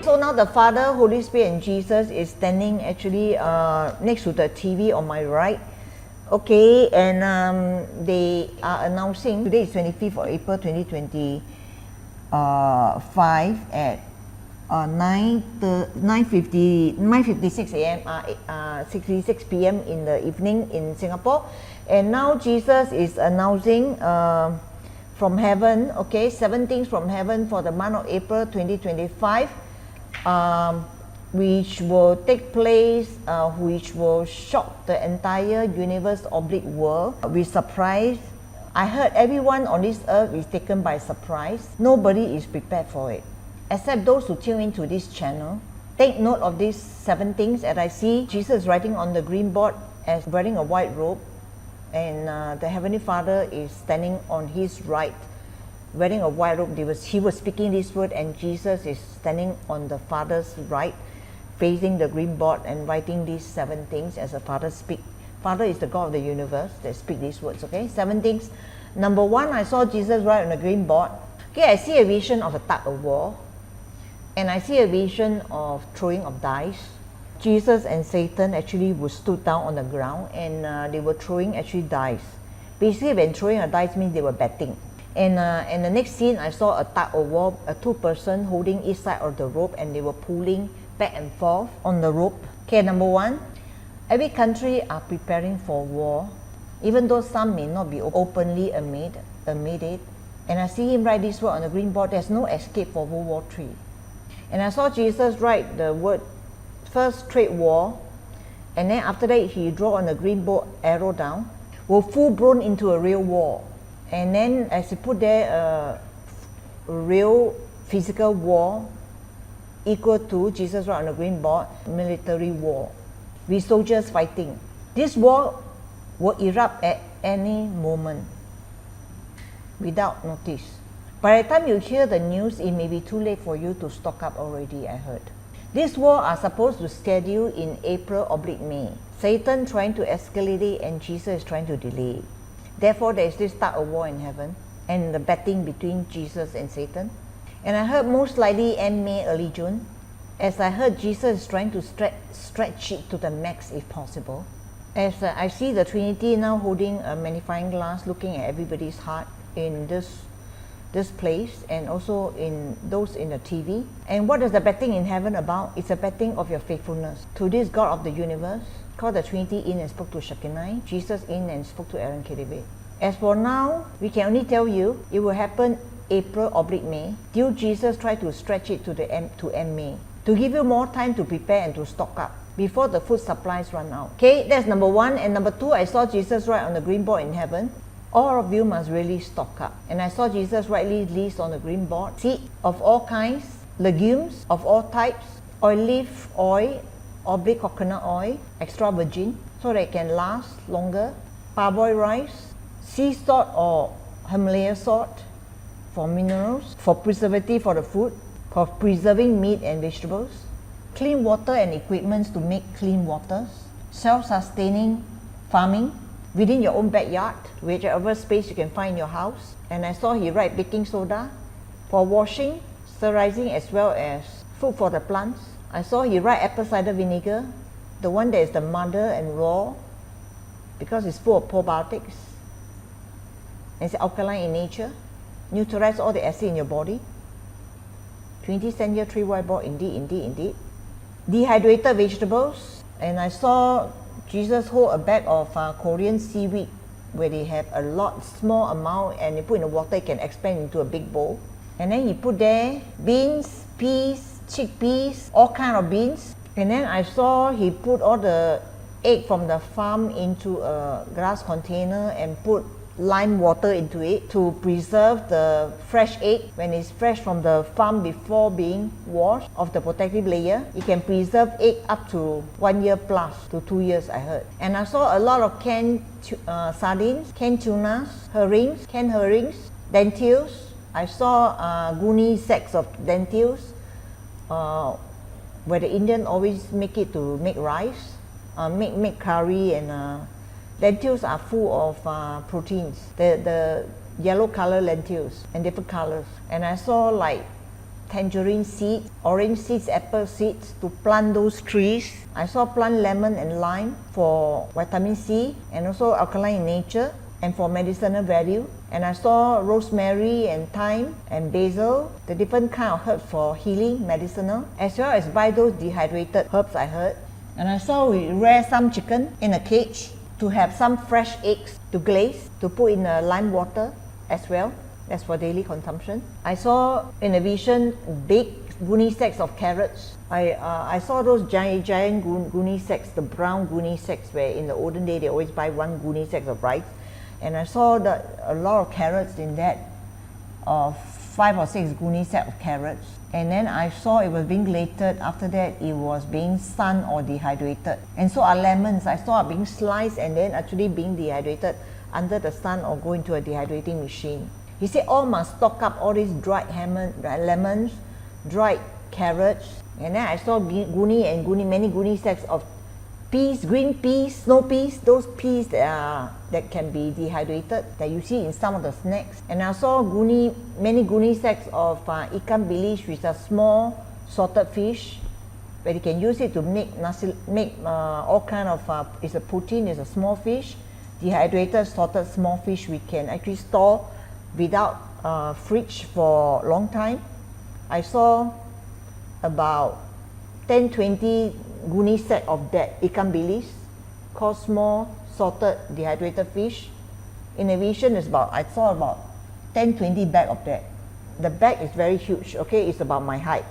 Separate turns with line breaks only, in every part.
So now the Father, Holy Spirit and Jesus is standing actually next to the TV on my right. Okay, and they are announcing, today is 25th of April 2025 at 9:56 a.m. 66 p.m. in the evening in Singapore. And now Jesus is announcing from heaven, okay, 7 things from heaven for the month of April 2025, which will take place, which will shock the entire universe oblique world with surprise. I heard everyone on this earth is taken by surprise. Nobody is prepared for it, except those who tune into this channel. Take note of these 7 things that I see. Jesus writing on the green board as wearing a white robe, and the Heavenly Father is standing on his right wearing a white robe. He was speaking this word, and Jesus is standing on the Father's right facing the green board and writing these 7 things as the Father speak. Father is the God of the universe that speak these words, okay? 7 things. Number 1, I saw Jesus write on the green board. Okay, I see a vision of a tug of war, and I see a vision of throwing of dice. Jesus and Satan actually were stood down on the ground, and they were throwing actually dice. Basically, when throwing a dice means they were betting. And the next scene, I saw a tug of war, 2 person holding each side of the rope, and they were pulling back and forth on the rope. Okay, number 1, every country are preparing for war, even though some may not be openly admit it. And I see him write this word on the green board. There's no escape for World War III. And I saw Jesus write the word first trade war, and then after that he draw on the green board arrow down, will full blown into a real war. And then as he put there a real physical war equal to, Jesus wrote on the green board, military war with soldiers fighting. This war will erupt at any moment without notice. By the time you hear the news, it may be too late for you to stock up already, I heard. This war are supposed to schedule in April/May. Satan trying to escalate it, and Jesus is trying to delay it. Therefore, there is this tug of war in heaven, and the betting between Jesus and Satan. And I heard most likely end May, early June, as I heard Jesus is trying to stretch it to the max if possible. As I see the Trinity now holding a magnifying glass, looking at everybody's heart in this place, and also in those in the TV. And what is the betting in heaven about? It's a betting of your faithfulness to this God of the universe. Called the Trinity in and spoke to Shekinah, Jesus in and spoke to Aaron Kedibit. As for now, we can only tell you it will happen April/May, till Jesus tried to stretch it to end May, to give you more time to prepare and to stock up before the food supplies run out. Okay, that's number 1. And number 2, I saw Jesus write on the green board in heaven, all of you must really stock up. And I saw Jesus rightly list on the green board, seed of all kinds, legumes of all types, olive oil, oblique coconut oil, extra virgin, so that it can last longer, parboiled rice, sea salt or Himalaya salt for minerals, for preservative for the food, for preserving meat and vegetables, clean water and equipments to make clean waters, self-sustaining farming within your own backyard, whichever space you can find in your house. And I saw he write baking soda for washing, sterilizing, as well as food for the plants. I saw he write apple cider vinegar, the one that is the mother and raw, because it's full of probiotics. And it's alkaline in nature, neutralize all the acid in your body. 20 cent here, 3 whiteboard, indeed. Dehydrated vegetables. And I saw Jesus hold a bag of Korean seaweed, where they have a lot, small amount, and they put in the water, it can expand into a big bowl. And then he put there beans, peas, chickpeas, all kind of beans. And then I saw he put all the egg from the farm into a glass container and put lime water into it to preserve the fresh egg when it's fresh from the farm before being washed of the protective layer. It can preserve egg up to 1 year plus to 2 years, I heard. And I saw a lot of canned sardines, canned tunas, canned herrings, dentils. I saw goonie sacks of dentils, where the Indian always make it to make rice, make curry, and lentils are full of proteins. The yellow color lentils and different colors. And I saw like tangerine seeds, orange seeds, apple seeds to plant those trees. I saw plant lemon and lime for vitamin C and also alkaline in nature and for medicinal value. And I saw rosemary and thyme and basil, the different kind of herbs for healing, medicinal, as well as buy those dehydrated herbs I heard. And I saw we rear some chicken in a cage to have some fresh eggs to glaze, to put in lime water as well. That's for daily consumption. I saw in a vision big goonie sacks of carrots. I saw those giant goonie sacks, the brown goonie sacks where in the olden day they always buy one goonie sack of rice. And I saw a lot of carrots in that, 5 or 6 goonie sack of carrots. And then I saw it was being glated. After that it was being sun or dehydrated. And so are lemons. I saw it being sliced and then actually being dehydrated under the sun or go into a dehydrating machine. He said all must stock up all these dried lemons, dried carrots, and then I saw many goonie sacks of peas, green peas, snow peas, those peas that can be dehydrated that you see in some of the snacks. And I saw many goonie sacks of ikan bilis, which are small salted fish, where you can use it to make all kind of it's a protein, it's a small fish, dehydrated salted small fish we can actually store without fridge for a long time. I saw about 10-20 goonie set of that ikan bilis, called small salted dehydrated fish. In a vision I saw about 10-20 bag of that. The bag is very huge, okay, it's about my height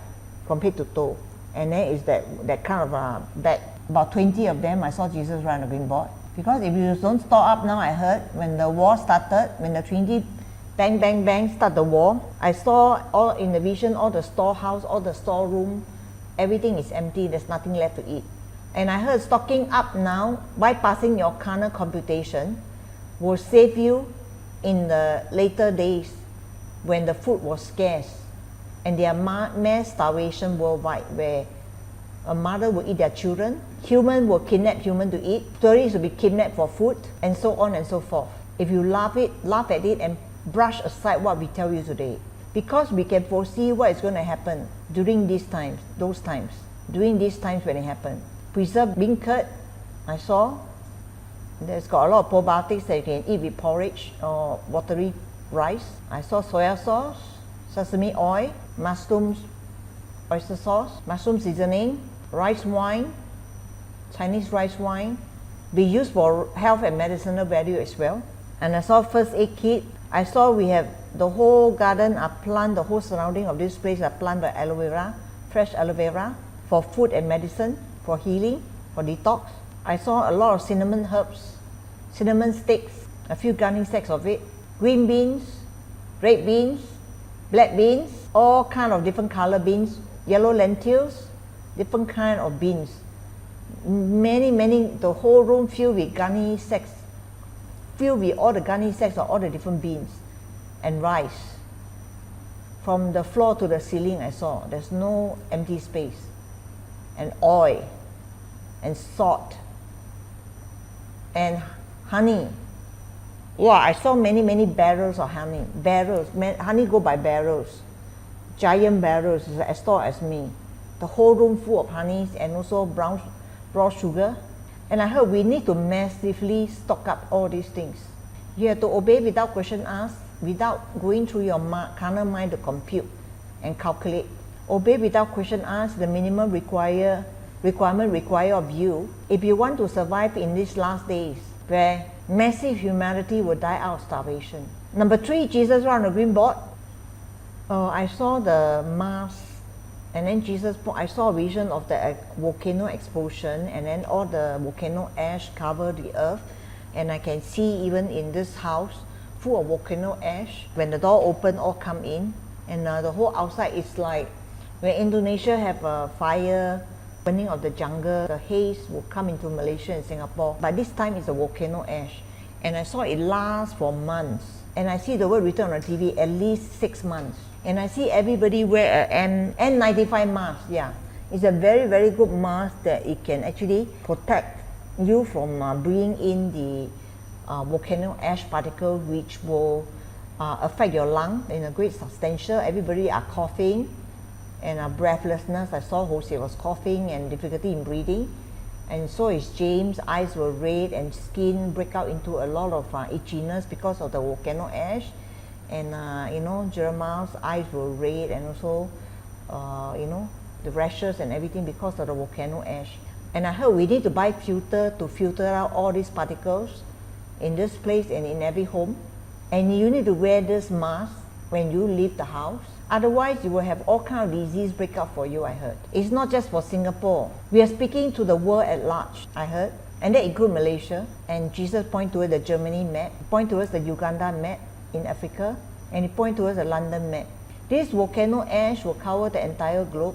compared to toe. And then it's that kind of bag. About 20 of them I saw Jesus run a green board. Because if you don't store up now, I heard when the war started, when the Trinity bang bang bang start the war, I saw all in the vision, all the storehouse, all the storeroom, everything is empty, there's nothing left to eat. And I heard stocking up now, bypassing your carnal computation, will save you in the later days when the food was scarce and there are mass starvation worldwide, where a mother will eat their children, human will kidnap human to eat, tourists will be kidnapped for food, and so on and so forth. If you laugh at it and brush aside what we tell you today, because we can foresee what is going to happen during these times, during these times when it happened. Preserved bean curd, I saw. There's got a lot of probiotics that you can eat with porridge or watery rice. I saw soya sauce, sesame oil, mushrooms, oyster sauce, mushroom seasoning, rice wine, Chinese rice wine, be used for health and medicinal value as well. And I saw first aid kit. I saw we have the whole garden are planted, the whole surrounding of this place are planted by aloe vera, fresh aloe vera, for food and medicine, for healing, for detox. I saw a lot of cinnamon herbs, cinnamon sticks, a few gardening sacks of it, green beans, red beans, black beans, all kind of different color beans, yellow lentils, different kind of beans. Many, the whole room filled with gardening sacks, filled with all the gardening sacks of all the different beans and rice. From the floor to the ceiling I saw, there's no empty space. And oil, and salt, and honey. Wow, I saw many barrels of honey. Honey go by barrels, giant barrels, as tall as me. The whole room full of honeys and also brown sugar. And I heard we need to massively stock up all these things. You have to obey without question asked, without going through your carnal mind to compute and calculate. Obey without question asked, the minimum requirement required of you if you want to survive in these last days where massive humanity will die out of starvation. Number 3, Jesus wrote on a green board. I saw the Mars, and then I saw a vision of the volcano explosion, and then all the volcano ash cover the earth, and I can see even in this house full of volcano ash. When the door open, all come in, and the whole outside is like when Indonesia have a fire, burning of the jungle, the haze will come into Malaysia and Singapore. But this time it's a volcano ash, and I saw it last for months. And I see the word written on the TV, at least 6 months. And I see everybody wear a N95 mask. Yeah, it's a very good mask that it can actually protect you from breathing in the volcano ash particle, which will affect your lung in a great substantial. Everybody are coughing, and breathlessness. I saw Jose was coughing and difficulty in breathing, and so is James. Eyes were red and skin break out into a lot of itchiness because of the volcano ash. And you know, Jeremiah's eyes were red, and also you know, the rashes and everything because of the volcano ash. And I heard we need to buy filter to filter out all these particles in this place and in every home. And you need to wear this mask when you leave the house. Otherwise, you will have all kind of disease break out for you, I heard. It's not just for Singapore. We are speaking to the world at large, I heard. And that includes Malaysia. And Jesus point towards the Germany map, point towards the Uganda map in Africa, and he point towards the London map. This volcano ash will cover the entire globe.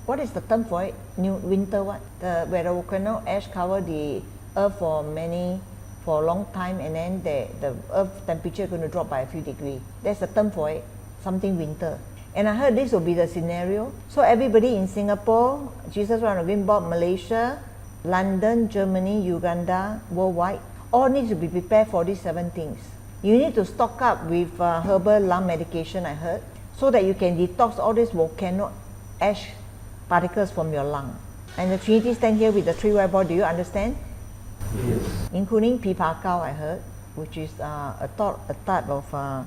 What is the term for it? Winter what? Where the volcano ash cover the earth for a long time, and then the earth temperature is going to drop by a few degrees. That's the term for it, something winter. And I heard this will be the scenario. So everybody in Singapore, Jesus on the green board, Malaysia, London, Germany, Uganda, worldwide, all need to be prepared for these 7 things. You need to stock up with herbal lung medication, I heard, so that you can detox all these volcano ash particles from your lung. And the Trinity stand here with the 3 whiteboard. Do you understand?
Yes.
Including pipakao, I heard, which is a type of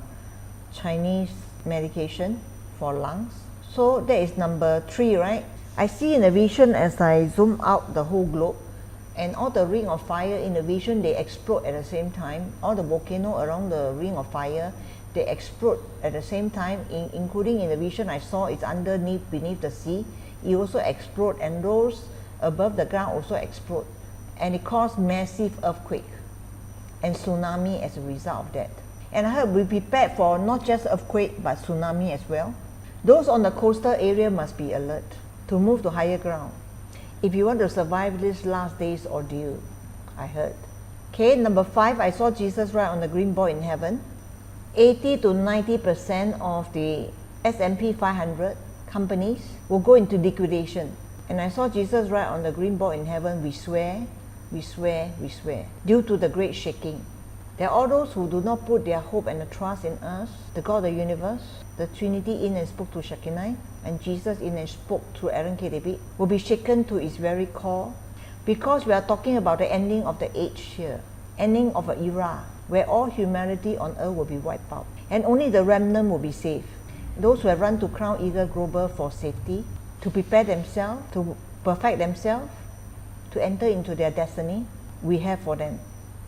Chinese medication for lungs. So that is number 3, right? I see in the vision as I zoom out the whole globe, and all the ring of fire in the vision, they explode at the same time. All the volcano around the ring of fire, they explode at the same time, including in the vision I saw it's underneath, beneath the sea. It also explode, and those above the ground also explode. And it caused massive earthquake and tsunami as a result of that. And I heard we prepared for not just earthquake but tsunami as well. Those on the coastal area must be alert to move to higher ground if you want to survive this last day's ordeal, I heard. Okay, number 5, I saw Jesus write on the green board in heaven, 80 to 90% of the S&P 500 companies will go into liquidation. And I saw Jesus write on the green board in heaven, we swear, we swear, we swear, due to the great shaking. There are all those who do not put their hope and the trust in us, the God of the universe, the Trinity in and spoke to Shekinah, and Jesus in and spoke through Aaron K. David, will be shaken to its very core, because we are talking about the ending of the age here, ending of an era where all humanity on earth will be wiped out, and only the remnant will be saved. Those who have run to Crown Eagle Global for safety, to prepare themselves, to perfect themselves, to enter into their destiny, we have for them.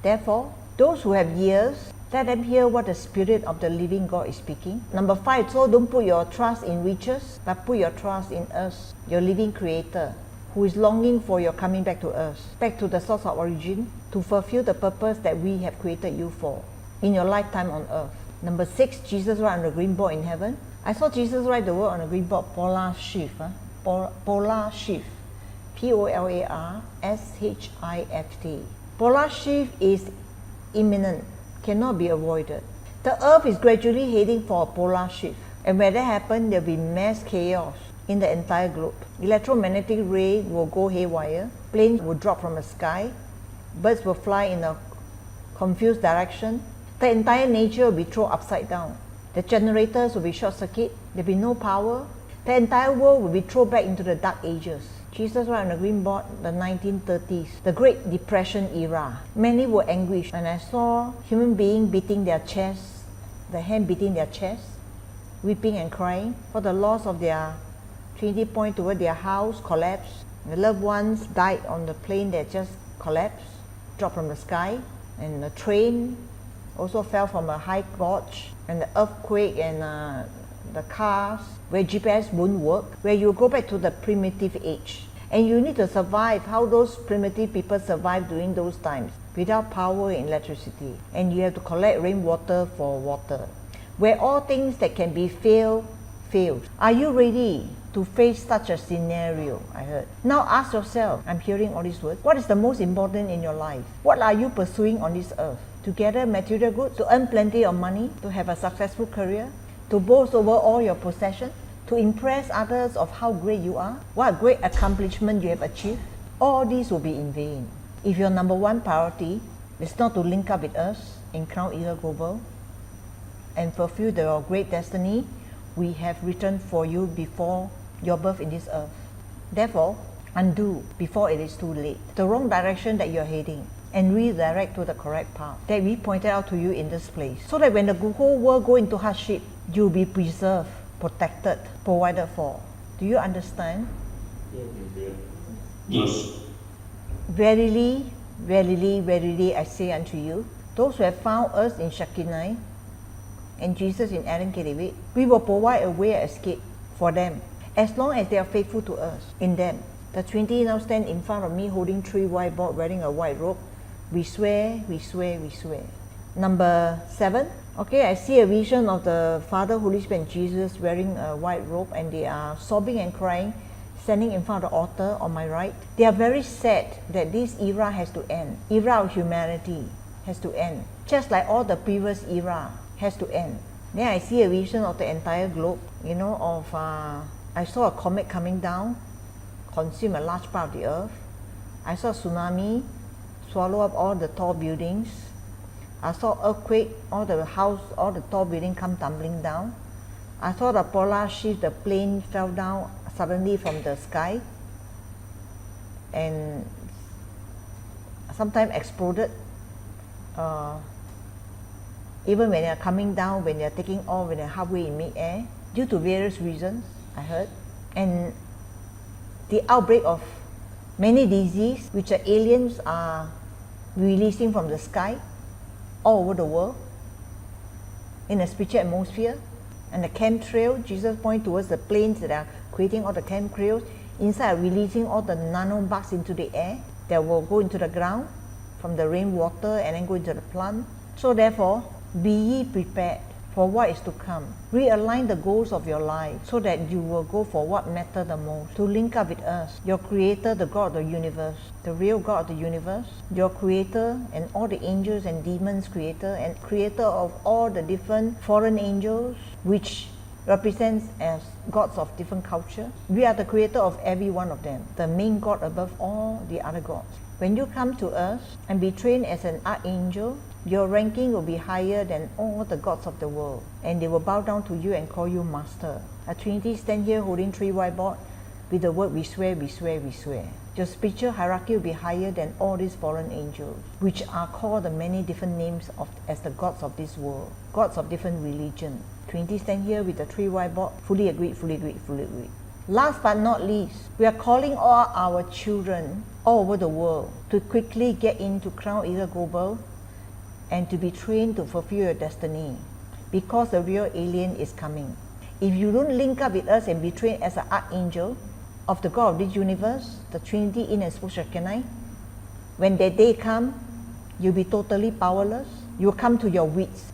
Therefore, those who have ears, let them hear what the Spirit of the living God is speaking. Number 5, so don't put your trust in riches, but put your trust in us, your living Creator, who is longing for your coming back to us, back to the source of origin, to fulfill the purpose that we have created you for in your lifetime on earth. Number 6, Jesus write on the green board in heaven. I saw Jesus write the word on the green board, polar shift. Polar shift. Polarshifт. Polar shift is imminent, cannot be avoided. The earth is gradually heading for a polar shift, and when that happens, there will be mass chaos in the entire globe. Electromagnetic rays will go haywire, planes will drop from the sky, birds will fly in a confused direction, the entire nature will be thrown upside down. The generators will be short circuit, there will be no power, the entire world will be thrown back into the dark ages. Jesus wrote on the green board, the 1930s, the Great Depression era. Many were anguished, and I saw human beings beating their chests, the hand beating their chests, weeping and crying for the loss of their Trinity point toward their house collapsed. The loved ones died on the plane that just collapsed, dropped from the sky, and the train also fell from a high gorge, and the earthquake and the cars where GPS won't work, where you go back to the primitive age. And you need to survive how those primitive people survived during those times without power and electricity. And you have to collect rainwater for water, where all things that can be failed. Are you ready to face such a scenario? I heard. Now ask yourself, I'm hearing all these words, what is the most important in your life? What are you pursuing on this earth? To gather material goods, to earn plenty of money, to have a successful career, to boast over all your possessions, to impress others of how great you are, what great accomplishment you have achieved? All these will be in vain if your number 1 priority is not to link up with us in Crown Eagle Global and fulfill your great destiny we have written for you before your birth in this earth. Therefore, undo before it is too late the wrong direction that you're heading and redirect to the correct path that we pointed out to you in this place, so that when the whole world go into hardship, you'll be preserved, protected, provided for. Do you understand?
Yes.
Verily, verily, verily, I say unto you, those who have found us in Shekinah and Jesus in Aaron David, we will provide a way of escape for them, as long as they are faithful to us in them. The Trinity now stand in front of me holding 3 white boards, wearing a white robe. We swear, we swear, we swear. Number 7. Okay, I see a vision of the Father, Holy Spirit, and Jesus wearing a white robe, and they are sobbing and crying, standing in front of the altar on my right. They are very sad that this era has to end. Era of humanity has to end, just like all the previous era has to end. Then I see a vision of the entire globe, I saw a comet coming down, consume a large part of the earth. I saw a tsunami swallow up all the tall buildings. I saw earthquake, all the tall buildings come tumbling down. I saw the polar shift, the plane fell down suddenly from the sky and sometimes exploded. Even when they are coming down, when they are taking off, when they are halfway in mid-air, due to various reasons, I heard. And the outbreak of many diseases which the aliens are releasing from the sky all over the world in a spiritual atmosphere. And the chemtrail, Jesus pointed towards the planes that are creating all the chemtrails, inside are releasing all the nanobugs into the air that will go into the ground from the rainwater and then go into the plant. So therefore, be ye prepared for what is to come. Realign the goals of your life so that you will go for what matters the most. To link up with us, your Creator, the God of the universe, the real God of the universe, your Creator and all the angels and demons Creator, and Creator of all the different fallen angels, which represents as gods of different culture. We are the Creator of every one of them, the main God above all the other gods. When you come to us and be trained as an archangel, your ranking will be higher than all the gods of the world, and they will bow down to you and call you master. A Trinity stand here holding 3 white boards with the word we swear, we swear, we swear. Your spiritual hierarchy will be higher than all these fallen angels, which are called the many different names as the gods of this world, gods of different religion. Trinity stand here with the 3 white boards, fully agreed, fully agreed, fully agreed. Last but not least, we are calling all our children all over the world to quickly get into Crown Eagle Global and to be trained to fulfill your destiny, because the real alien is coming. If you don't link up with us and be trained as an archangel of the God of this universe, the Trinity in and spoke Shekinah, when that day come, you'll be totally powerless. You'll come to your wits,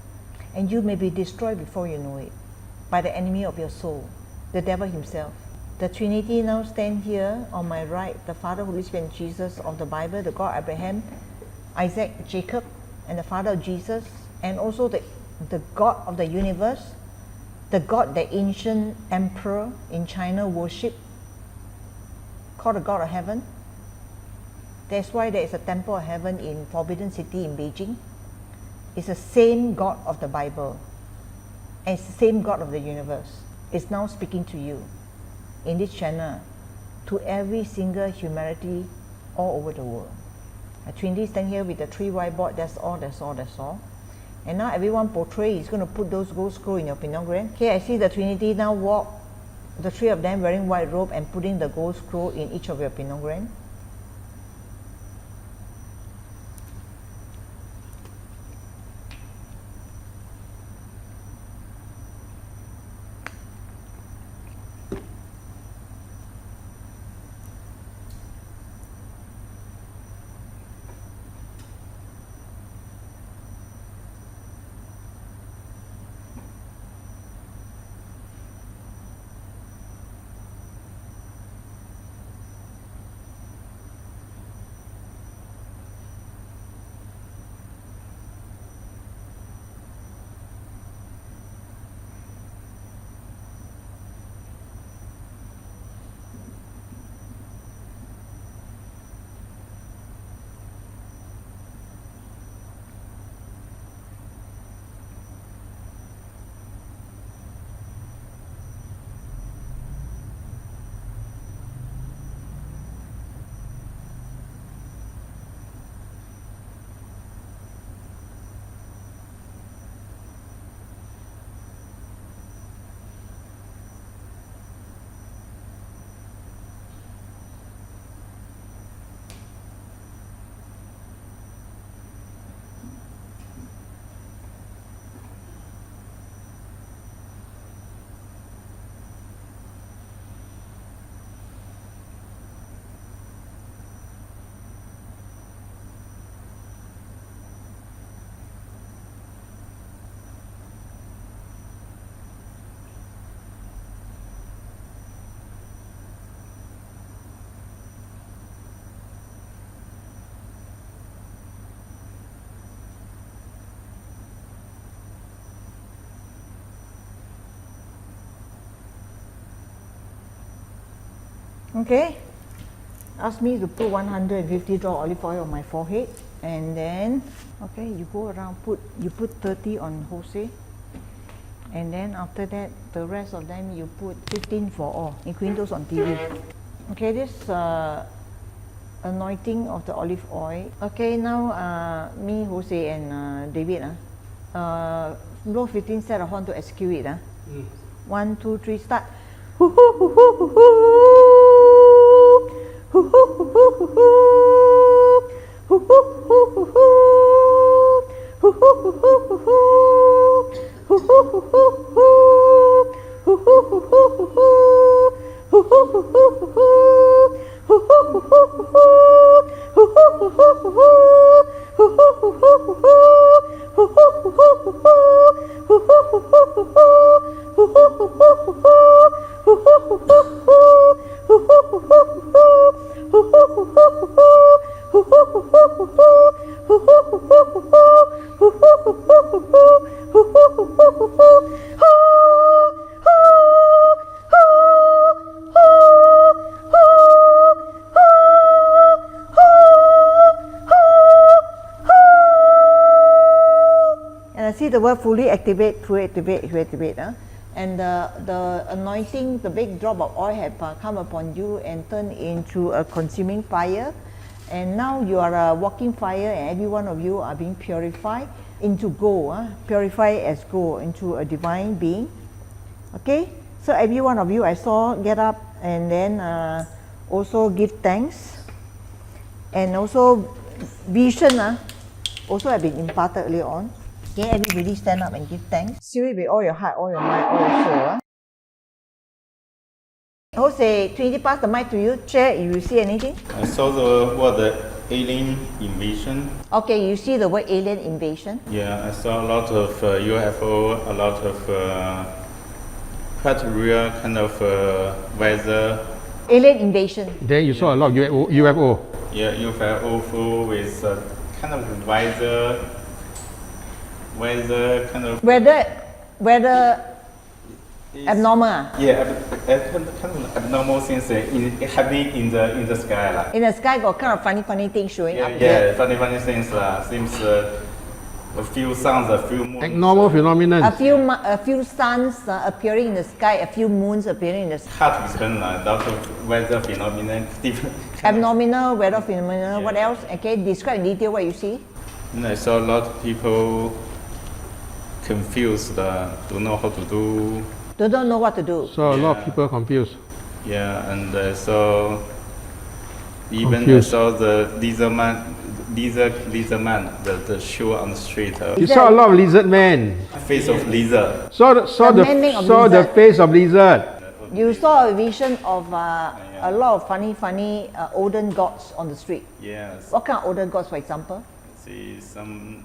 and you may be destroyed before you know it by the enemy of your soul, the devil himself. The Trinity now stand here on my right, the Father, Holy Spirit, and Jesus of the Bible, the God Abraham, Isaac, Jacob, and the Father of Jesus, and also the God of the universe, the God that ancient emperor in China worship, called the God of heaven. That's why there is a temple of heaven in Forbidden City in Beijing. It's the same God of the Bible, and it's the same God of the universe. It's now speaking to you in this channel, to every single humanity all over the world. A Trinity stand here with the 3 white board. That's all, that's all, that's all. And now everyone portray is going to put those gold scroll in your pinogram. Okay, I see the Trinity now walk, the 3 of them wearing white robe and putting the gold scroll in each of your pinogram. Okay, ask me to put 150 drop olive oil on my forehead, and then okay, you go around, you put 30 on Jose, and then after that the rest of them you put 15 for all, including those on TV. Okay, this anointing of the olive oil. Okay, now me, Jose, and David blow 15 set of horn to execute it. 1, 2, 3, start. See the word fully activate, and the anointing, the big drop of oil have come upon you and turned into a consuming fire, and now you are a walking fire, and every one of you are being purified into gold, purified as gold, into a divine being. Okay, so every one of you I saw get up and then also give thanks, and also vision also have been imparted earlier on. Okay, everybody stand up and give thanks. Seal it with all your heart, all your mind, all your soul. Jose, Trinity, pass the mic to you. Share if you see anything.
I saw the word alien invasion.
Okay, you see the word alien invasion.
Yeah, I saw a lot of UFO, a lot of quite real kind of weather.
Alien invasion.
Then you saw a lot of UFO.
Yeah, UFO with kind of weather kind of
Weather abnormal.
Yeah, kind of abnormal things happening in the sky lah.
In the sky got kind of funny things showing up.
Yeah, funny things lah. Seems a few suns, a few moons.
Abnormal phenomenon.
A few suns appearing in the sky, a few moons appearing in the sky.
Hard to explain lah. Lots of weather phenomenon.
Abnormal weather phenomenon. What else? Okay, describe in detail what you see.
And I saw a lot of people confused, don't know how to do.
They don't know what to do.
So a lot of people confused.
Yeah, and so even
Confused.
I saw the lizard man, the shoe on the street.
You saw a lot of lizard men.
Face of lizard.
Saw
The man made of
the
lizard.
face of lizard.
You saw a vision of a lot of funny olden gods on the street.
Yes.
What kind of olden gods, for example?
See some,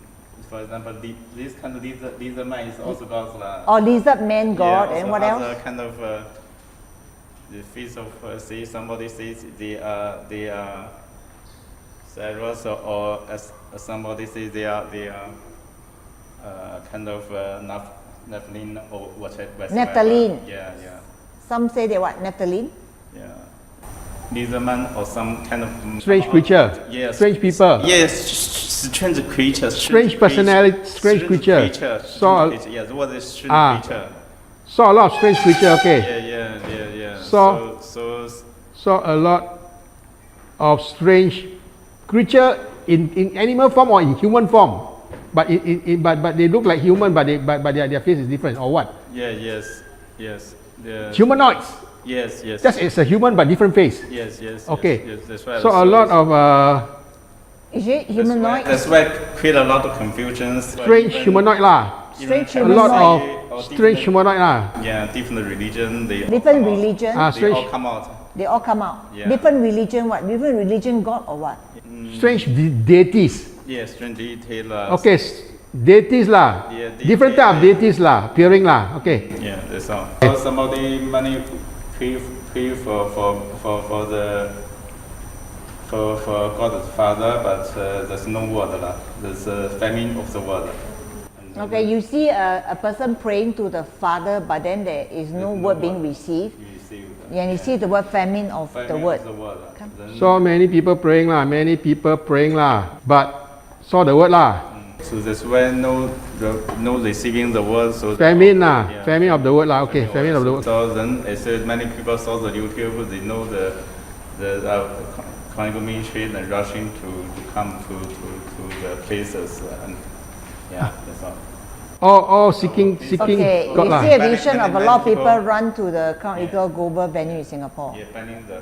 for example, this kind of lizard man is also God's lah.
Or lizard man god,
Yeah,
and
also
what
other
else?
kind of the face of say somebody says they are Cyrus, or as somebody says they are kind of Nephilim or whatever.
Nephilim.
Yeah.
Some say they what? Nephilim?
Yeah. Lizard man or some kind of
Strange creature.
Yes.
Strange people.
Yes, strange creature.
Strange personality. Strange creature. Saw
Yes, what is strange creature?
saw a lot of strange creature. Okay.
Yeah.
Saw a lot of strange creature in animal form or in human form, but but they look like human, but their face is different, or what?
Yes.
Humanoids.
Yes.
Just it's a human but different face.
Yes.
Okay.
Yes, that's right.
So a lot of
Is it humanoid?
That's why create a lot of confusion.
strange humanoid lah.
Strange
A lot
humanoid.
of strange humanoid lah.
Yeah, different religion.
Different religion.
They
Strange
all come out.
They all come out.
Yeah.
Different religion, what? Different religion god or what?
strange deities.
Yeah, strange detail.
Okay, deities lah.
Yeah,
Different type of deities lah, appearing lah. Okay.
Yeah, that's all. So somebody money pray for God the Father, but there's no word lah. There's a famine of the word.
Okay, you see a person praying to the Father, but then there is no word being received.
receive.
Yeah, you see the word famine of the
Famine
word.
of the word.
Come.
Then,
So many people praying lah, many people praying lah, but saw the word lah.
so that's why no receiving the word. So
Famine lah,
Yeah.
famine of the word lah. Okay, famine of the word.
So then, as many people saw the YouTube, they know the Congo ministry and rushing to come to the places and yeah, that's all.
All seeking
Okay,
God
you
lah.
see a vision of a lot of people
People-
run to the Crown Eagle Global venue in Singapore.
Yeah, banging the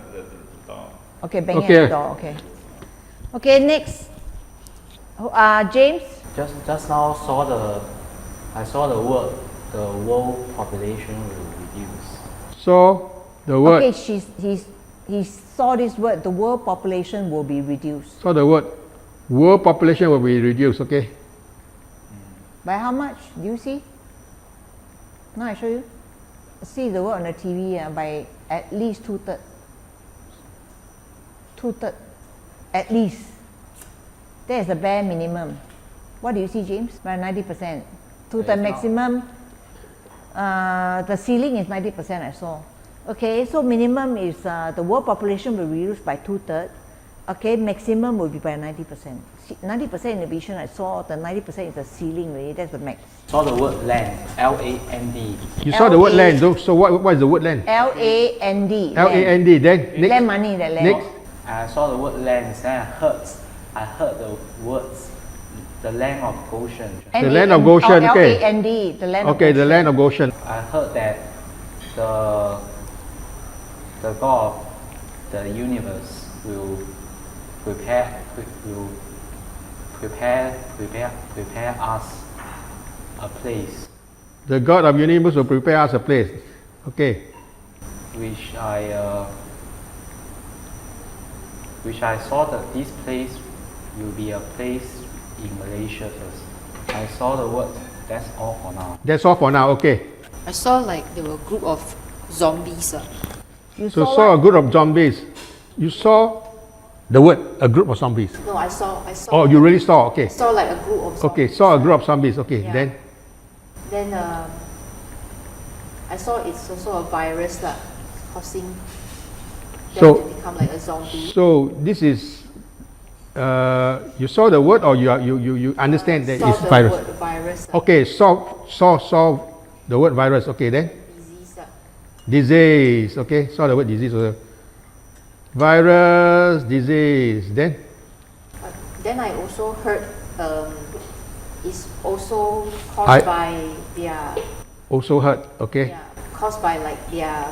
door.
Okay, banging
Okay.
at the door. Okay. Okay, next. James.
Just now I saw the word, the world population will reduce.
So the word,
Okay, he saw this word. The world population will be reduced.
saw the word, world population will be reduced. Okay.
By how much? Do you see? Now I show you. See the word on the TV by at least 2/3. 2/3. At least. That is the bare minimum. What do you see, James? By 90%. 2/3 maximum. The ceiling is 90%, I saw. Okay, so minimum is the world population will reduce by 2/3. Okay, maximum will be by 90%. 90% in the vision I saw, the 90% is the ceiling really, that's the max.
Saw the word land, L-A-N-D.
You saw the word
L-A-
land. So what is the word land?
L-A-N-D.
L-A-N-D. Then next.
Land money, that land.
Next.
I saw the word land, then I heard the words, the land of Goshen.
The land of Goshen, okay.
L-A-N-D, the land of
Okay, the
Goshen.
land of Goshen.
I heard that the God of the universe will prepare us a place
The God of universe will prepare us a place. Okay.
which I saw that this place will be a place in Malaysia first. I saw the word, that's all for now.
That's all for now. Okay.
I saw like there were a group of zombies.
You
So
saw
saw a
what?
group of zombies. You saw the word, a group of zombies.
No, I saw.
Oh, you really saw. Okay.
saw like a group of zombies.
Okay, saw a group of zombies. Okay,
Yeah.
then.
Then I saw it's also a virus that causing them
So-
to become like a zombie.
So this is. You saw the word, or you understand that
Saw
it's
the
virus.
word virus.
Okay, saw the word virus. Okay, then
Disease.
disease. Okay, saw the word disease also. Virus, disease.
Then I also heard it's also caused by their
Also heard. Okay.
caused by like their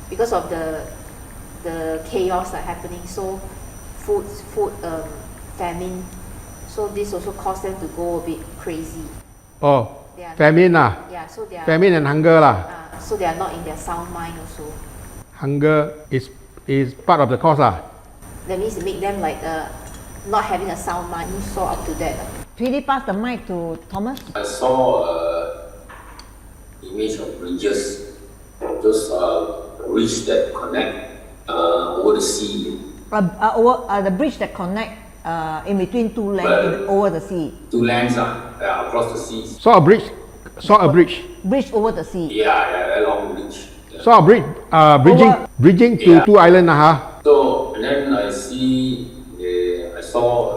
because of the chaos that happening. So food famine. So this also caused them to go a bit crazy.
Oh,
They are
famine lah.
Yeah, so they are
Famine and hunger lah.
so they are not in their sound mind also.
Hunger is part of the cause lah.
That means it make them like not having a sound mind. So up to that.
Tweety, pass the mic to Thomas.
I saw image of bridges, those bridges that connect over the sea,
The bridge that connect in between two lands over the sea.
two lands across the seas.
Saw a bridge. Saw a bridge.
Bridge over the sea.
Yeah, a long bridge. Yeah.
Saw a bridge. Bridging to
Yeah.
two islands lah. Ha.
So and then I saw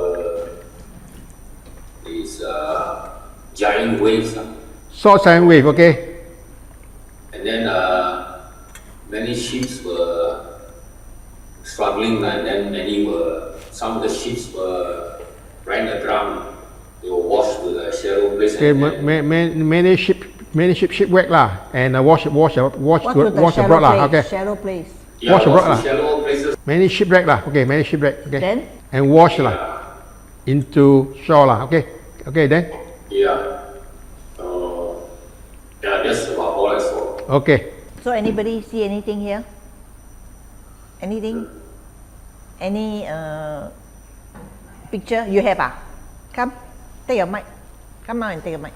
these giant waves,
Saw giant wave. Okay.
and then many ships were struggling, and then some of the ships ran aground. They were washed to the shallow place.
Okay.
and then-
Many ship shipwreck lah, and wash
What to the
abroad
shallow
lah.
place?
Okay.
Shallow place.
Yeah,
wash abroad
washed
lah.
to shallow places.
Many shipwreck lah. Okay. Many shipwreck. Okay.
Then
And wash lah into shore lah. Okay. Okay. Then.
Yeah. Yeah, that's about all I saw.
Okay.
so anybody see anything here? Anything? Any picture you have? Come, take your mic. Come out and take a mic.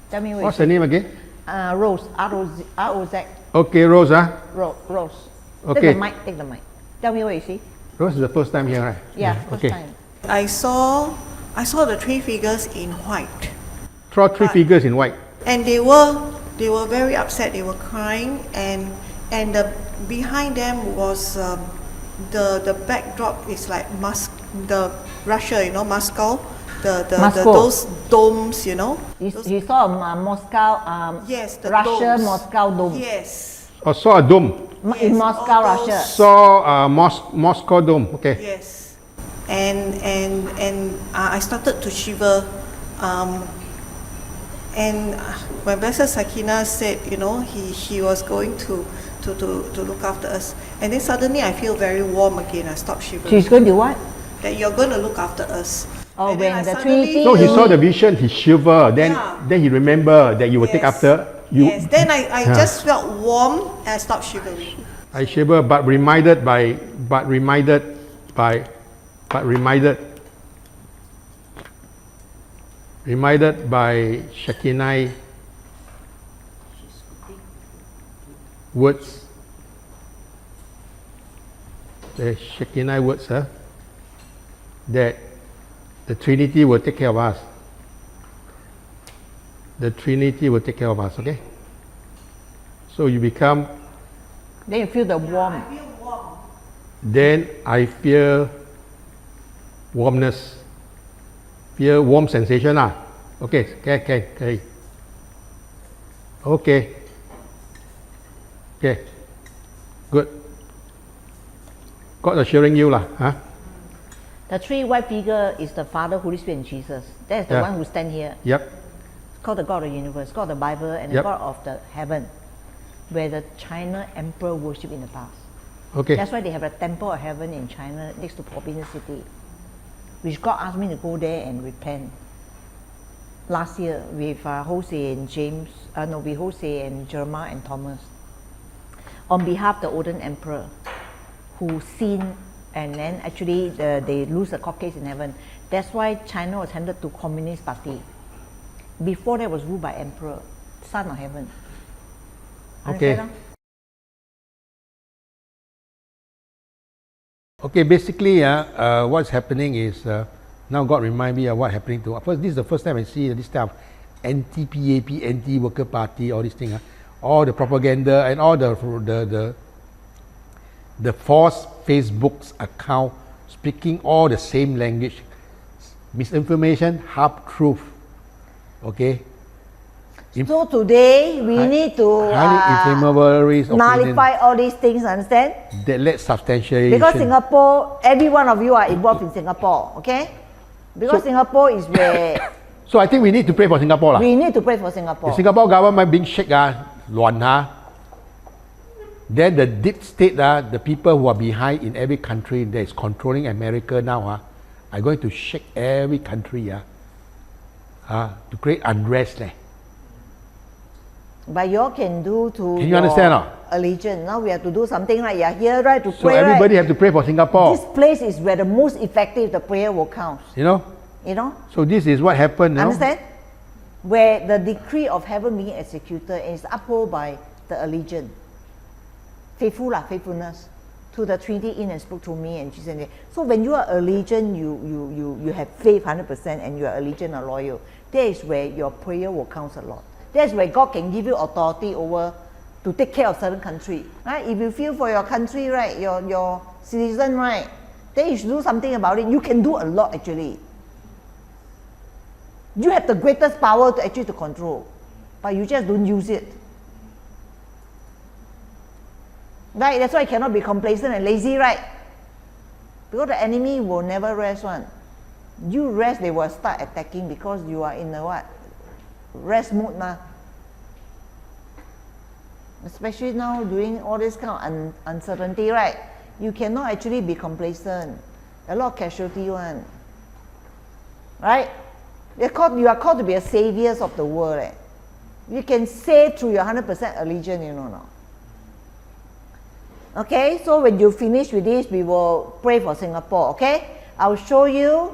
Tell me what
What's
you
the name again?
see. Rose. R-O-Z.
Okay, Rose. Ah.
Rose.
Okay.
Take the mic. Take the mic. Tell me what you see.
Rose is the first time here, right?
Yeah, first
Okay.
time.
I saw the three figures in white,
Draw three figures in white.
and they were very upset. They were crying, and and behind them was the backdrop is like the Russia, you know, Moscow,
Moscow.
those domes, you know.
He saw a Moscow,
Yes, the
Russia,
domes.
Moscow dome.
Yes.
I saw a dome.
In
Yes,
Moscow,
all
Russia.
those-
Saw Moscow dome. Okay.
Yes, and I started to shiver, and when Blessed Shekinah said, you know, he was going to look after us, and then suddenly I feel very warm again. I stopped shivering.
She's going to what?
That you're going to look after us.
Oh,
And then
when
I
the
suddenly
Trinity-
So he
feel-
saw the vision, he shivered, then he remembered that you will take
Yes.
after you.
Yes. Then I
Yeah.
just felt warm and I stopped shivering.
I shiver, but reminded by Shekinah words. The Shekinah words, that the Trinity will take care of us. The Trinity will take care of us, okay? So you become,
Then you feel the warmth.
I feel warm.
then I feel warmness, feel warm sensation lah. Okay, okay. Okay, good. God assuring you lah, huh?
The three white figure is the Father, Holy Spirit, and Jesus. That's the
Yeah.
one who stand here.
Yep,
It's called the God of the universe, God of the Bible, and the
Yep.
God of the heaven, where the China emperor worshipped in the past.
okay.
That's why they have a temple of heaven in China next to Forbidden City, which God asked me to go there and repent. Last year with Jose and James, with Jose and Jeremiah and Thomas, on behalf of the Olden Emperor, who sinned and then actually they lose the court case in heaven. That's why China was handed to Communist Party. Before that was ruled by Emperor, Son of Heaven.
Okay.
Understand now?
Okay, basically, what's happening is now God remind me of what happening to. First, this is the first time I see this type of anti-PAP, anti-worker party, all these things, all the propaganda and all the false Facebook's account speaking all the same language, misinformation, half truth. Okay.
So today we need to
highly inflammable
nullify all these things, understand?
that led substantiation.
Because Singapore, every one of you are involved in Singapore, okay? Because Singapore is where
So I think we need to pray for Singapore lah.
we need to pray for Singapore.
The Singapore government being shake then the deep state the people who are behind in every country that is controlling America now are going to shake every country to create unrest
But you all can do to
Can you
your
understand or not?
allegiance. Now we have to do something, right? You're here, right, to
So
pray,
everybody
right?
have to pray for Singapore.
This place is where the most effective the prayer will count.
You know.
You know?
So this is what happened now.
Understand? Where the decree of heaven being executed is upheld by the allegiance. Faithfulness to the Trinity in and spoke to me and Jesus. So when you are allegiant, you have faith 100% and you are allegiant or loyal. That is where your prayer will count a lot. That's where God can give you authority over to take care of certain country. Right? If you feel for your country, right, your citizen, right, then you should do something about it. You can do a lot actually. You have the greatest power to actually to control, but you just don't use it. Right? That's why you cannot be complacent and lazy, right? Because the enemy will never rest one. You rest, they will start attacking because you are in a what? Rest mode now. Especially now during all this kind of uncertainty, right? You cannot actually be complacent. A lot of casualty one. Right? You are called to be a saviors of the world. You can save through your 100% allegiance, you know now. Okay, so when you finish with this, we will pray for Singapore, okay? I will show you,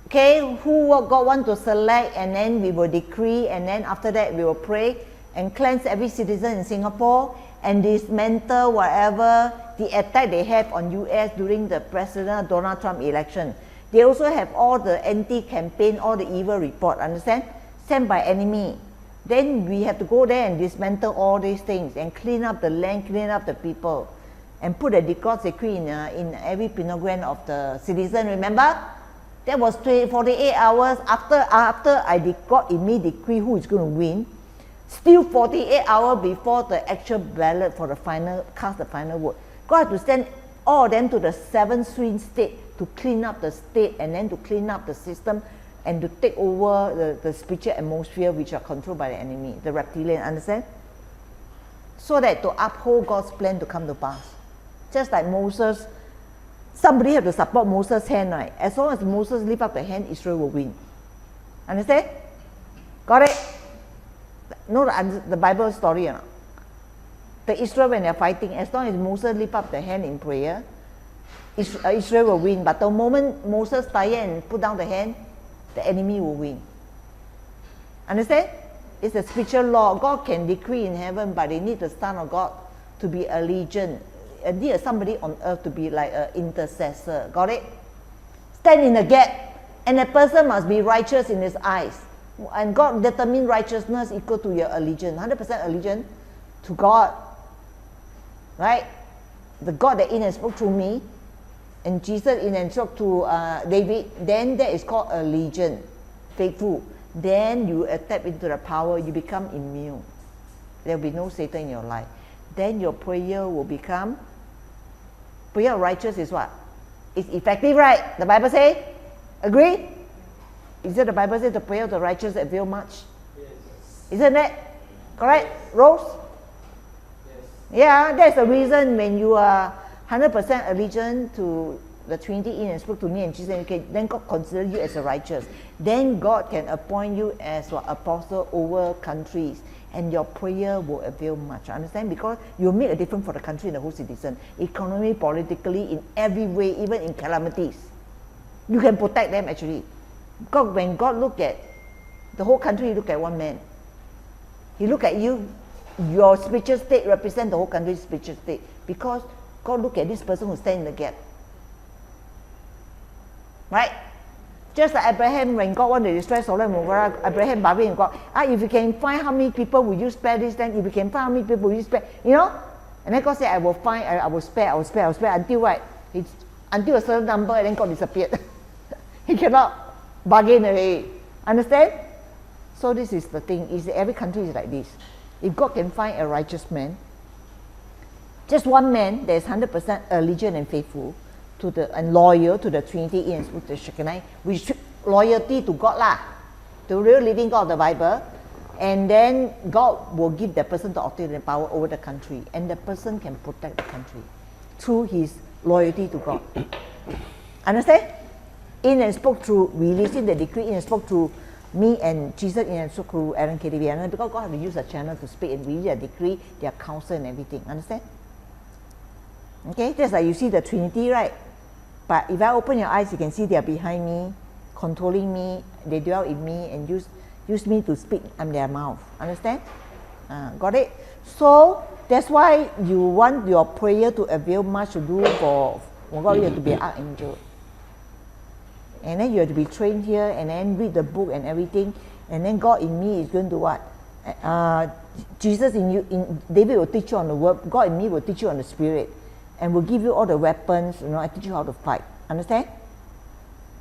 okay, who God want to select, and then we will decree, and then after that we will pray and cleanse every citizen in Singapore and dismantle whatever the attack they have on US during the President Donald Trump election. They also have all the anti-campaign, all the evil report, understand? Sent by enemy. Then we have to go there and dismantle all these things and clean up the land, clean up the people, and put a God's decree in every pinogram of the citizen. Remember? That was 48 hours after God in me decree who is going to win. Still 48 hours before the actual ballot for the final, cast the final vote. God had to send all of them to the 7 swing state to clean up the state and then to clean up the system and to take over the spiritual atmosphere which are controlled by the enemy, the reptilian, understand? So that to uphold God's plan to come to pass. Just like Moses, somebody have to support Moses' hand, right? As long as Moses lift up the hand, Israel will win. Understand? Got it? Know the Bible story or not? The Israel when they're fighting, as long as Moses lift up the hand in prayer, Israel will win. But the moment Moses tired and put down the hand, the enemy will win. Understand? It's a spiritual law. God can decree in heaven, but they need the Son of God to be a legion. They need somebody on earth to be like an intercessor. Got it? Stand in the gap. And a person must be righteous in his eyes. And God determines righteousness equal to your allegiance. 100% allegiance to God. Right? The God that in and spoke through me, and Jesus in and spoke to David, then that is called allegiance, faithful. Then you tap into the power, you become immune. There will be no Satan in your life. Then your prayer will become, prayer of righteous is what? It's effective, right? The Bible say? Agree? Is it the Bible says the prayer of the righteous avail much? Yes. Isn't that correct, Rose? Yes. Yeah, that's the reason when you are 100% allegiance to the Trinity in and spoke to me and Jesus, then God consider you as a righteous. Then God can appoint you as an apostle over countries, and your prayer will avail much. Understand? Because you make a difference for the country and the whole citizen, economy, politically, in every way, even in calamities. You can protect them actually. God, when God look at the whole country, He look at one man. He look at you. Your spiritual state represents the whole country's spiritual state, because God look at this person who stand in the gap. Right? Just like Abraham, when God wanted to destroy Sodom and Gomorrah, Abraham bargained with God. If you can find how many people will you spare this land? If you can find how many people will you spare? You know? And then God said, I will find, I will spare until what? Until a certain number, and then God disappeared. He cannot bargain away. Understand? So this is the thing, is every country is like this. If God can find a righteous man, just one man that is 100% allegiant and faithful to and loyal to the Trinity in the Shekinah, which loyalty to God lah, the real living God of the Bible, and then God will give that person the authority and power over the country, and the person can protect the country through his loyalty to God. Understand? In and spoke through, releasing the decree, in and spoke through me and Jesus, in and spoke through Aaron KDB, because God had to use a channel to speak and release their decree, their counsel and everything. Understand? Okay, just like you see the Trinity, right? But if I open your eyes, you can see they are behind me, controlling me, they dwell in me and use me to speak. I'm their mouth. Understand? Got it? So that's why you want your prayer to avail much to do for God. You have to be an archangel. And then you have to be trained here and then read the book and everything. And then God in me is going to what? Jesus in you, David will teach you on the word. God in me will teach you on the spirit. And will give you all the weapons, I teach you how to fight. Understand?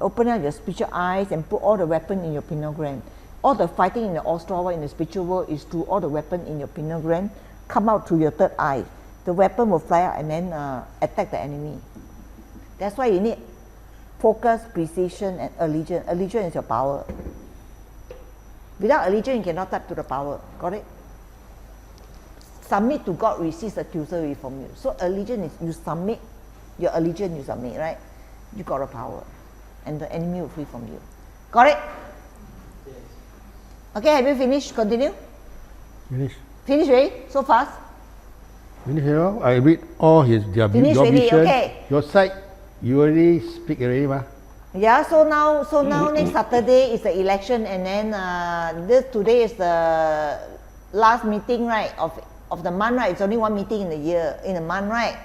Open up your spiritual eyes and put all the weapons in your pinogram. All the fighting in the astral world, in the spiritual world, is through all the weapons in your pinogram, come out through your third eye. The weapon will fly out and then attack the enemy. That's why you need focus, precision, and allegiance. Allegiance is your power. Without allegiance, you cannot tap to the power. Got it? Submit to God, receives accuser from you. So allegiance is you submit, your allegiance you submit, right? You got the power. And the enemy will flee from you. Got it? Yes. Okay, have you finished? Continue?
Finish.
Finish already? So fast?
Finish, I read all your vision.
Okay.
Your side, you already speak already, ma?
Yeah, so now next Saturday is the election, and then today is the last meeting, right, of the month, right? It's only one meeting in a month, right?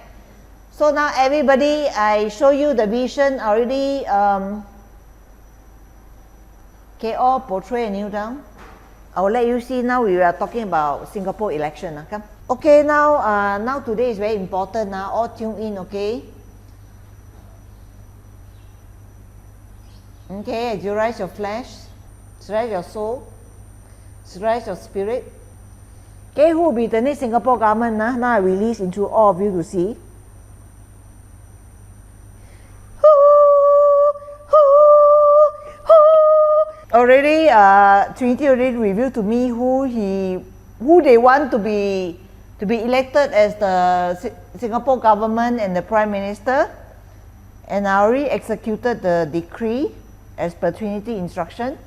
So now everybody, I show you the vision already. Okay, all portray and kneel down. I'll let you see now. We are talking about Singapore election. Come. Okay, now today is very important. All tune in, okay? Okay, as you rise your flesh, rise your soul, rise your spirit. Okay, who will be the next Singapore government? Now I release into all of you to see. Already, Trinity already revealed to me who they want to be elected as the Singapore government and the Prime Minister, and I already executed the decree as per Trinity instruction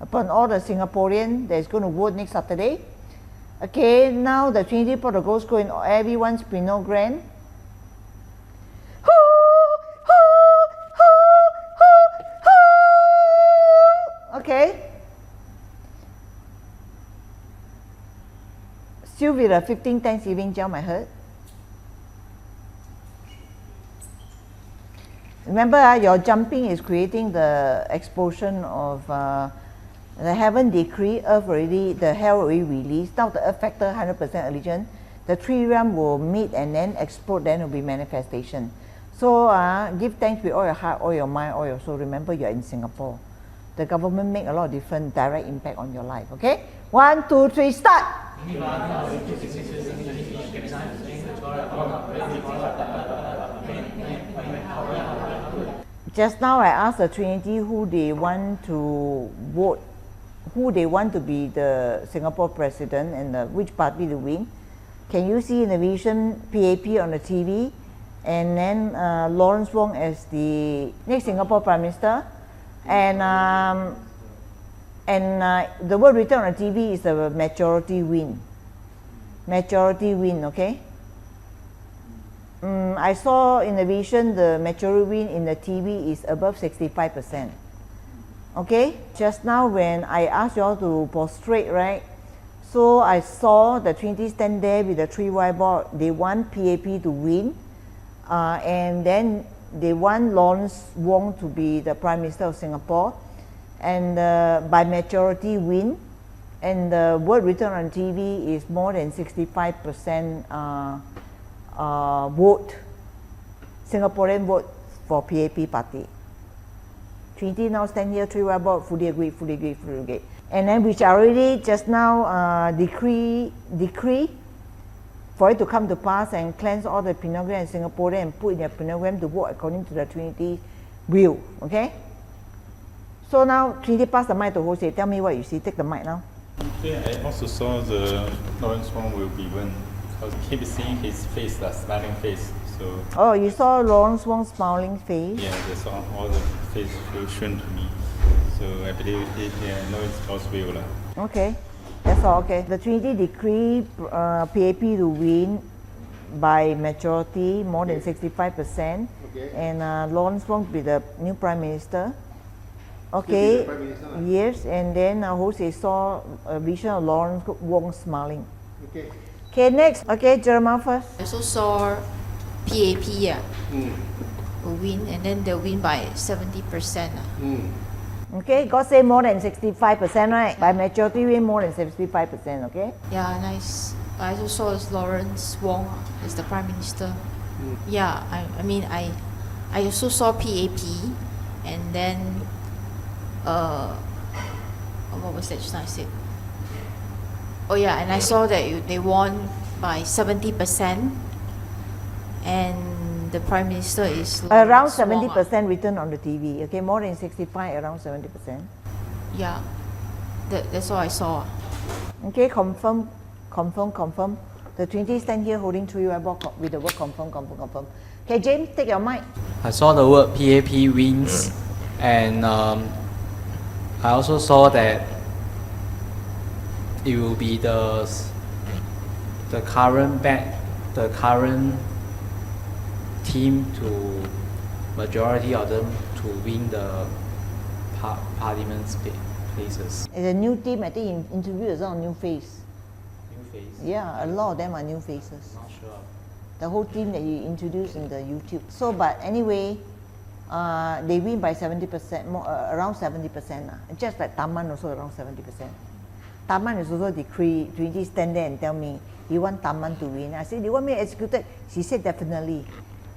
upon all the Singaporean that is going to vote next Saturday. Okay, now the Trinity protocols go in everyone's plenogram. Okay. Still with a 15 Thanksgiving jump, I heard. Remember, your jumping is creating the explosion of the heaven decree, earth already, the hell already released. Now the earth factor 100% allegiance. The three realm will meet and then explode, then will be manifestation. So give thanks with all your heart, all your mind, all your soul. Remember, you're in Singapore. The government make a lot of different direct impact on your life, okay? 1, 2, 3, start! Just now I asked the Trinity who they want to vote, who they want to be the Singapore president and which party to win. Can you see in the vision PAP on the TV? And then Lawrence Wong as the next Singapore Prime Minister. And the word written on the TV is a majority win. Majority win, okay? I saw in the vision the majority win in the TV is above 65%. Okay? Just now when I asked you all to prostrate, right? So I saw the Trinity stand there with the 3 whiteboard. They want PAP to win. And then they want Lawrence Wong to be the Prime Minister of Singapore, and by majority win, and the word written on TV is more than 65% vote, Singaporean vote for PAP party. Trinity now stand here, 3 whiteboard, fully agree, fully agree, fully agree. And then which I already just now decree for it to come to pass and cleanse all the plenogram in Singapore and put in their plenogram to vote according to the Trinity will. Okay? So now Trinity pass the mic to Jose. Tell me what you see. Take the mic now.
Okay, I also saw the Lawrence Wong will be win because I keep seeing his face, the smiling face. So
oh, you saw Lawrence Wong's smiling face?
yeah, that's all the face will shown to me. So I believe I know it's God's will.
Okay. That's all, okay. The Trinity decree PAP to win by majority, more than 65%. Okay. And Lawrence Wong be the new Prime Minister. Okay. Prime Minister, yes, and then Jose saw a vision of Lawrence Wong smiling. Okay. Okay, next. Okay, Jeremiah first.
I also saw PAP will win, and then they'll win by 70%.
Okay, God say more than 65%, right? By majority win more than 65%, okay?
Yeah, nice. I also saw Lawrence Wong as the Prime Minister. Yeah, I mean, I also saw PAP, and then, what was that just now I said? Oh yeah, and I saw that they won by 70%, and the Prime Minister is
around 70% written on the TV. Okay, more than 65, around 70%.
Yeah, that's all I saw.
Okay, confirm. The Trinity stand here holding 3 whiteboard with the word confirm. Okay, James, take your mic.
I saw the word PAP wins, and I also saw that it will be the current team to majority of them to win the parliament places.
It's a new team. I think interviewed a new face.
New face?
Yeah, a lot of them are new faces.
Not sure.
The whole team that you introduced in the YouTube. So, but anyway, they win by 70%, more, around 70%. Just like Taman also around 70%. Taman is also decree. Trinity stand there and tell me, you want Taman to win. I said, do you want me executed? She said, definitely.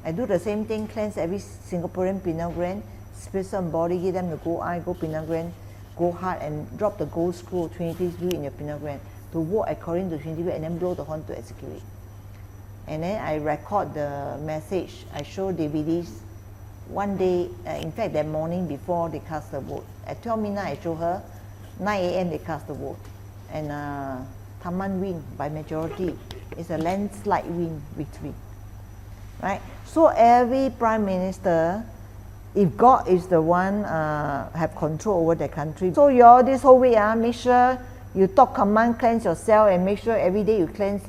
I do the same thing, cleanse every Singaporean Penal Grand, spirit and body, give them the gold eye, go Penal Grand, go hard and drop the gold scroll, Trinity's view in your Penal Grand, to vote according to Trinity and then blow the horn to execute it. And then I record the message, I show DVDs. One day, in fact that morning before they cast the vote, at 12 midnight I show her, 9 a.m. they cast the vote. And Taman win by majority. It's a landslide win victory. Right? So every Prime Minister, if God is the one have control over the country, so you all this whole week make sure you talk command, cleanse yourself, and make sure every day you cleanse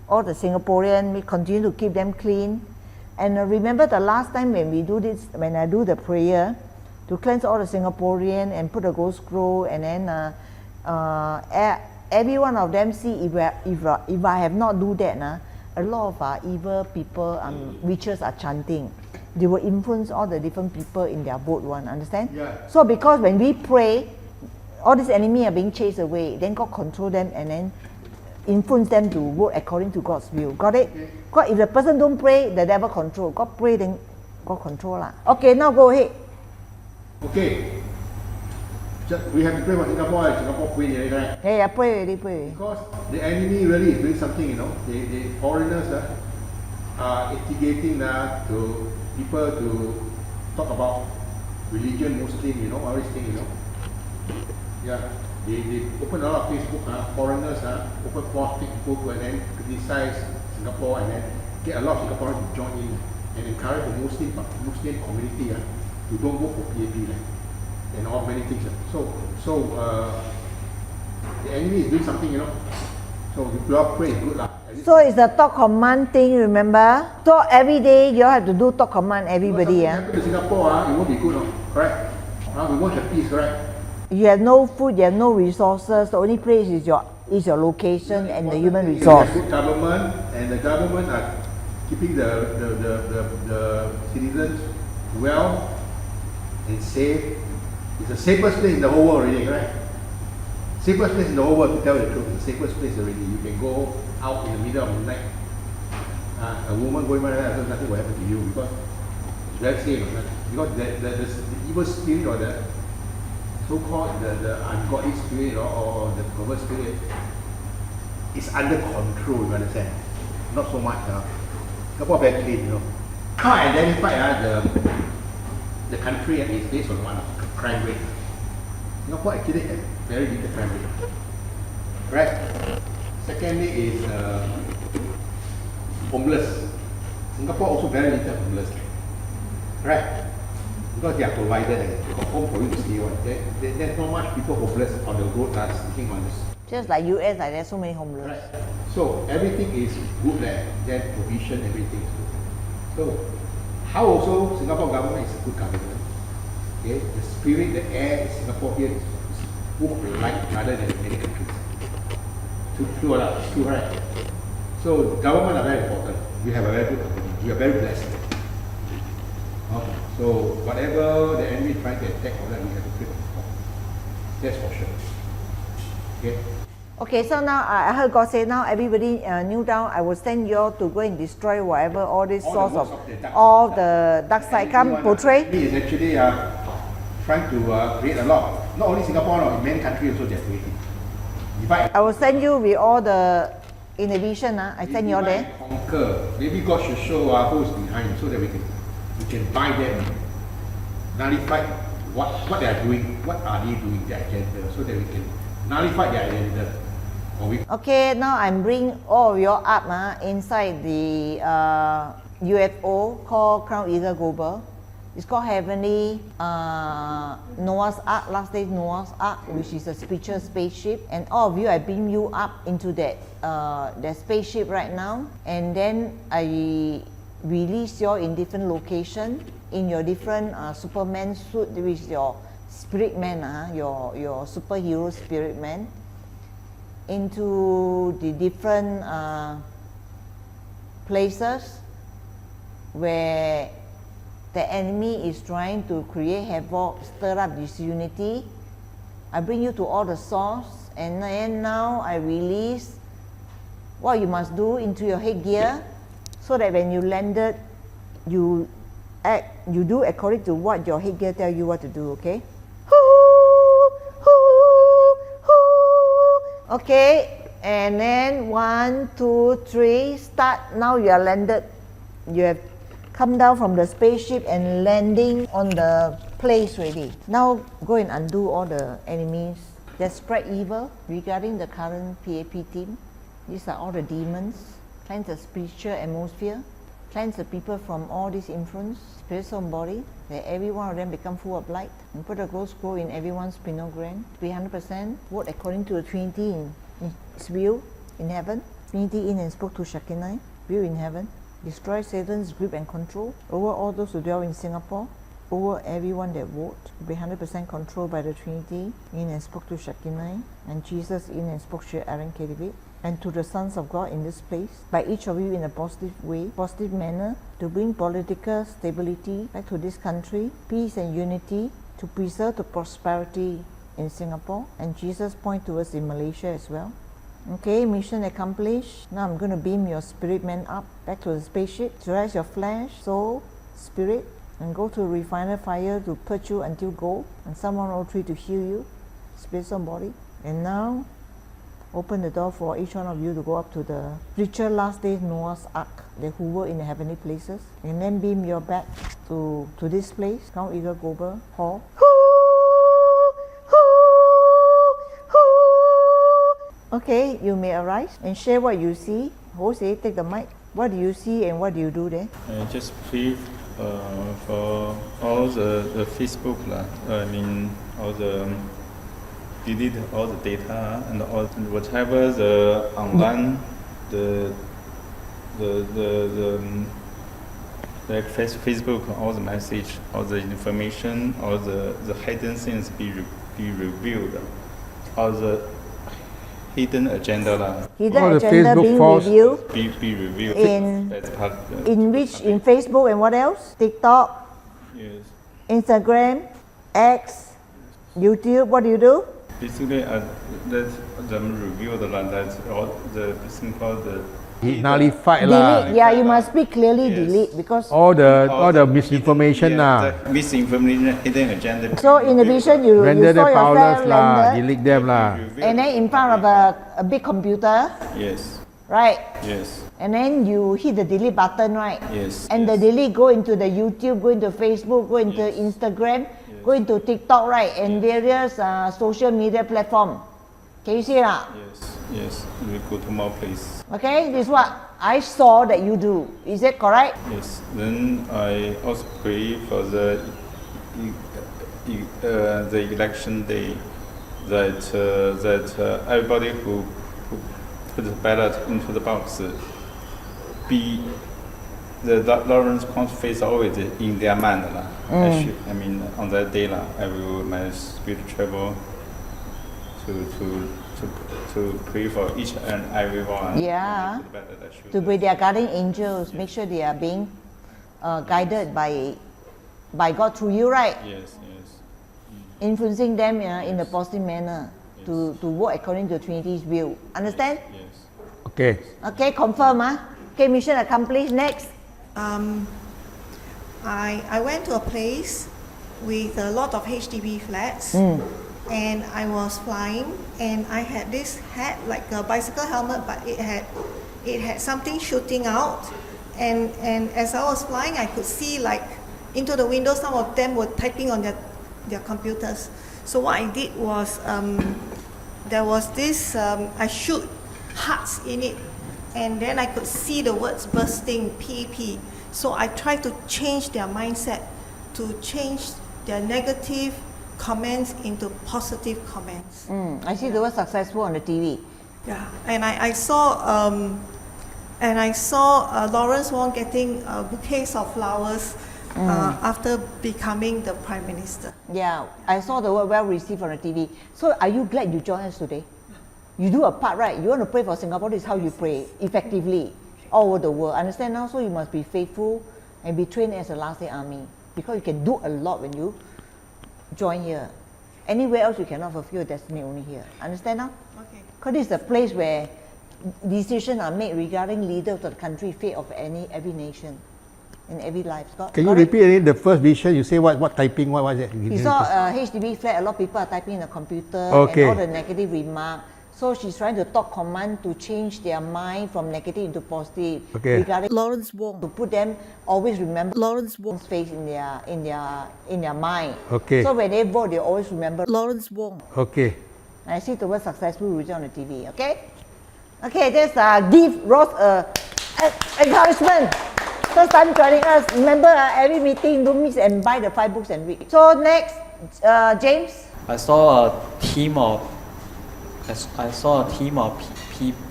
all the Singaporean, we continue to keep them clean. And remember the last time when we do this, when I do the prayer to cleanse all the Singaporean and put a gold scroll, and then every one of them see if I have not do that, a lot of evil people, witches are chanting. They will influence all the different people in their vote one, understand?
Yeah.
So because when we pray, all these enemies are being chased away, then God control them and then influence them to vote according to God's will. Got it?
Okay.
God, if the person don't pray, the devil control. God pray, then God control lah. Okay, now go ahead.
Okay. We have to pray for Singapore and Singapore win, right?
Yeah, pray already, pray already.
Because the enemy really is doing something, the foreigners are instigating to people to talk about religion, Muslim, all these things, Yeah, they open a lot of Facebook, foreigners open false Facebook and then criticize Singapore and then get a lot of Singaporeans to join in and encourage the Muslim community to don't vote for PAP and all many things. So the enemy is doing something, So we all pray is good lah.
So it's the talk command thing, remember? So every day you all have to do talk command, everybody.
Happen to Singapore, it won't be good, correct? We won't have peace, correct?
You have no food, you have no resources. The only place is your location and the human resource.
Good government, and the government are keeping the citizens well and safe. It's the safest place in the whole world already, right? Safest place in the whole world, to tell you the truth. It's the safest place already. You can go out in the middle of the night. A woman going by there, nothing will happen to you because it's very safe. Because the evil spirit or the so-called the ungodly spirit or the perverse spirit is under control, you understand? Not so much. Singapore very clean, How I identify the country is based on one crime rate. Singapore actually has very little crime rate. Right? Secondly is homeless. Singapore also very little homeless. Right? Because they are provided and got home for you to stay on. There's not much people homeless on the road sitting on this.
Just like US, like there's so many homeless.
Right. So everything is good there. Then provision, everything is good. So how also Singapore government is a good government. Okay, the spirit, the air in Singapore here is full of light rather than many countries. True, right? So government are very important. We have a very good government. We are very blessed. So whatever the enemy trying to attack on that, we have to pray for. That's for sure. Okay.
Okay, so now I heard God say now everybody kneel down. I will send you all to go and destroy whatever all this source of all the dark side. Come portray.
He is actually trying to create a lot. Not only Singapore, in many countries also they're creating.
I will send you with all the in the vision. I send you all there.
Conquer. Maybe God should show who's behind so that we can buy them, nullify what they are doing, what are they doing, their agenda, so that we can nullify their agenda.
Okay, now I'm bringing all of you up inside the UFO called Crown Eagle Global. It's called Heavenly Noah's Ark, last day Noah's Ark, which is a spiritual spaceship. And all of you, I beam you up into that spaceship right now. And then I release you in different location in your different Superman suit, which is your spirit man, your superhero spirit man, into the different places where the enemy is trying to create havoc, stir up disunity, I bring you to all the source, and then now I release what you must do into your headgear, so that when you landed, you do according to what your headgear tell you what to do, okay? Okay, and then 1, 2, 3, start. Now you are landed. You have come down from the spaceship and landing on the place already. Now go and undo all the enemies that spread evil regarding the current PAP team. These are all the demons. Cleanse the spiritual atmosphere. Cleanse the people from all this influence, spiritual body, that every one of them become full of light. And put a glow scroll in everyone's spinal gland. Be 100% work according to the Trinity in its will in heaven. Trinity in and spoke to Shekinah, will in heaven. Destroy Satan's grip and control over all those who dwell in Singapore, over everyone that vote. Be 100% controlled by the Trinity in and spoke to Shekinah, and Jesus in and spoke to Aaron David, and to the sons of God in this place, by each of you in a positive way, positive manner, to bring political stability back to this country, peace and unity, to preserve the prosperity in Singapore, and Jesus point towards in Malaysia as well. Okay, mission accomplished. Now I'm going to beam your spirit man up back to the spaceship, to rise your flesh, soul, spirit, and go to refiner fire to purge you until gold, and Psalm 103 to heal you, spiritual body. And now open the door for each one of you to go up to the future last day Noah's Ark, they hover in the heavenly places, and then beam your back to this place, Count Eagle Global Hall. Okay, you may arise and share what you see. Jose, take the mic. What do you see and what do you do there?
I just pray for all the Facebook all the delete all the data and all whatever the online like Facebook, all the message, all the information, all the hidden things be revealed, all the hidden agenda
Hidden agenda being revealed.
Be revealed.
In Facebook and what else? TikTok,
Yes.
Instagram, X, YouTube. What do you do?
Basically, that's them revealed that's all the thing called the
Nullified lah.
Delete. Yeah, you must speak clearly.
Yes.
Delete, because
All the misinformation lah.
the misinformation, hidden agenda.
so in the vision you
Render
saw
them powerless
yourself
lah.
landed,
Delete them lah.
and then in front of a big computer,
Yes.
right?
Yes.
And then you hit the delete button, right?
Yes.
And the delete go into the YouTube, go into Facebook, go into Instagram, go into TikTok, right? And various social media platform. Can you see that?
Yes. Yes. We go to more place.
Okay, this is what I saw that you do. Is that correct?
Yes. Then I also pray for the election day that everybody who put the ballot into the box be the Lawrence County face always in their mind on that day I will my spirit travel to pray for each and every one.
Yeah. To be their guardian angels, make sure they are being guided by God through you, right?
Yes.
Influencing them in a positive manner to work according to Trinity's will. Understand?
Yes.
Okay.
Okay, confirm. Okay, mission accomplished. Next.
I went to a place with a lot of HDB flats, and I was flying, and I had this hat like a bicycle helmet, but it had something shooting out, and as I was flying, I could see like into the window. Some of them were typing on their computers. So what I did was there was this I shoot hearts in it, and then I could see the words bursting, PAP. So I tried to change their mindset, to change their negative comments into positive comments.
I see the word successful on the TV.
Yeah, and I saw Lawrence Wong getting bouquets of flowers after becoming the Prime Minister.
Yeah, I saw the word well received on the TV. So are you glad you joined us today? You do a part, right? You want to pray for Singapore, this is how you pray effectively all over the world. Understand now? So you must be faithful and be trained as a last day army, because you can do a lot when you join here. Anywhere else you cannot fulfill your destiny, only here. Understand now?
Okay.
Because this is a place where decisions are made regarding leaders of the country, fate of every nation, in every life.
Can you repeat again the first vision? You say what typing? What was it?
He saw a HDB flat. A lot of people are typing in the computer
Okay.
and all the negative remark. So she's trying to talk command to change their mind from negative into positive.
Okay.
Regarding
Lawrence Wong.
to put them always remember
Lawrence Wong.
face in their mind.
Okay.
So when they vote, they always remember.
Lawrence Wong.
Okay.
I see the word successful written on the TV. Okay. Okay, just give Ross encouragement. First time joining us. Remember, every meeting, don't miss and buy the 5 books and read. So next, James.
I saw a team of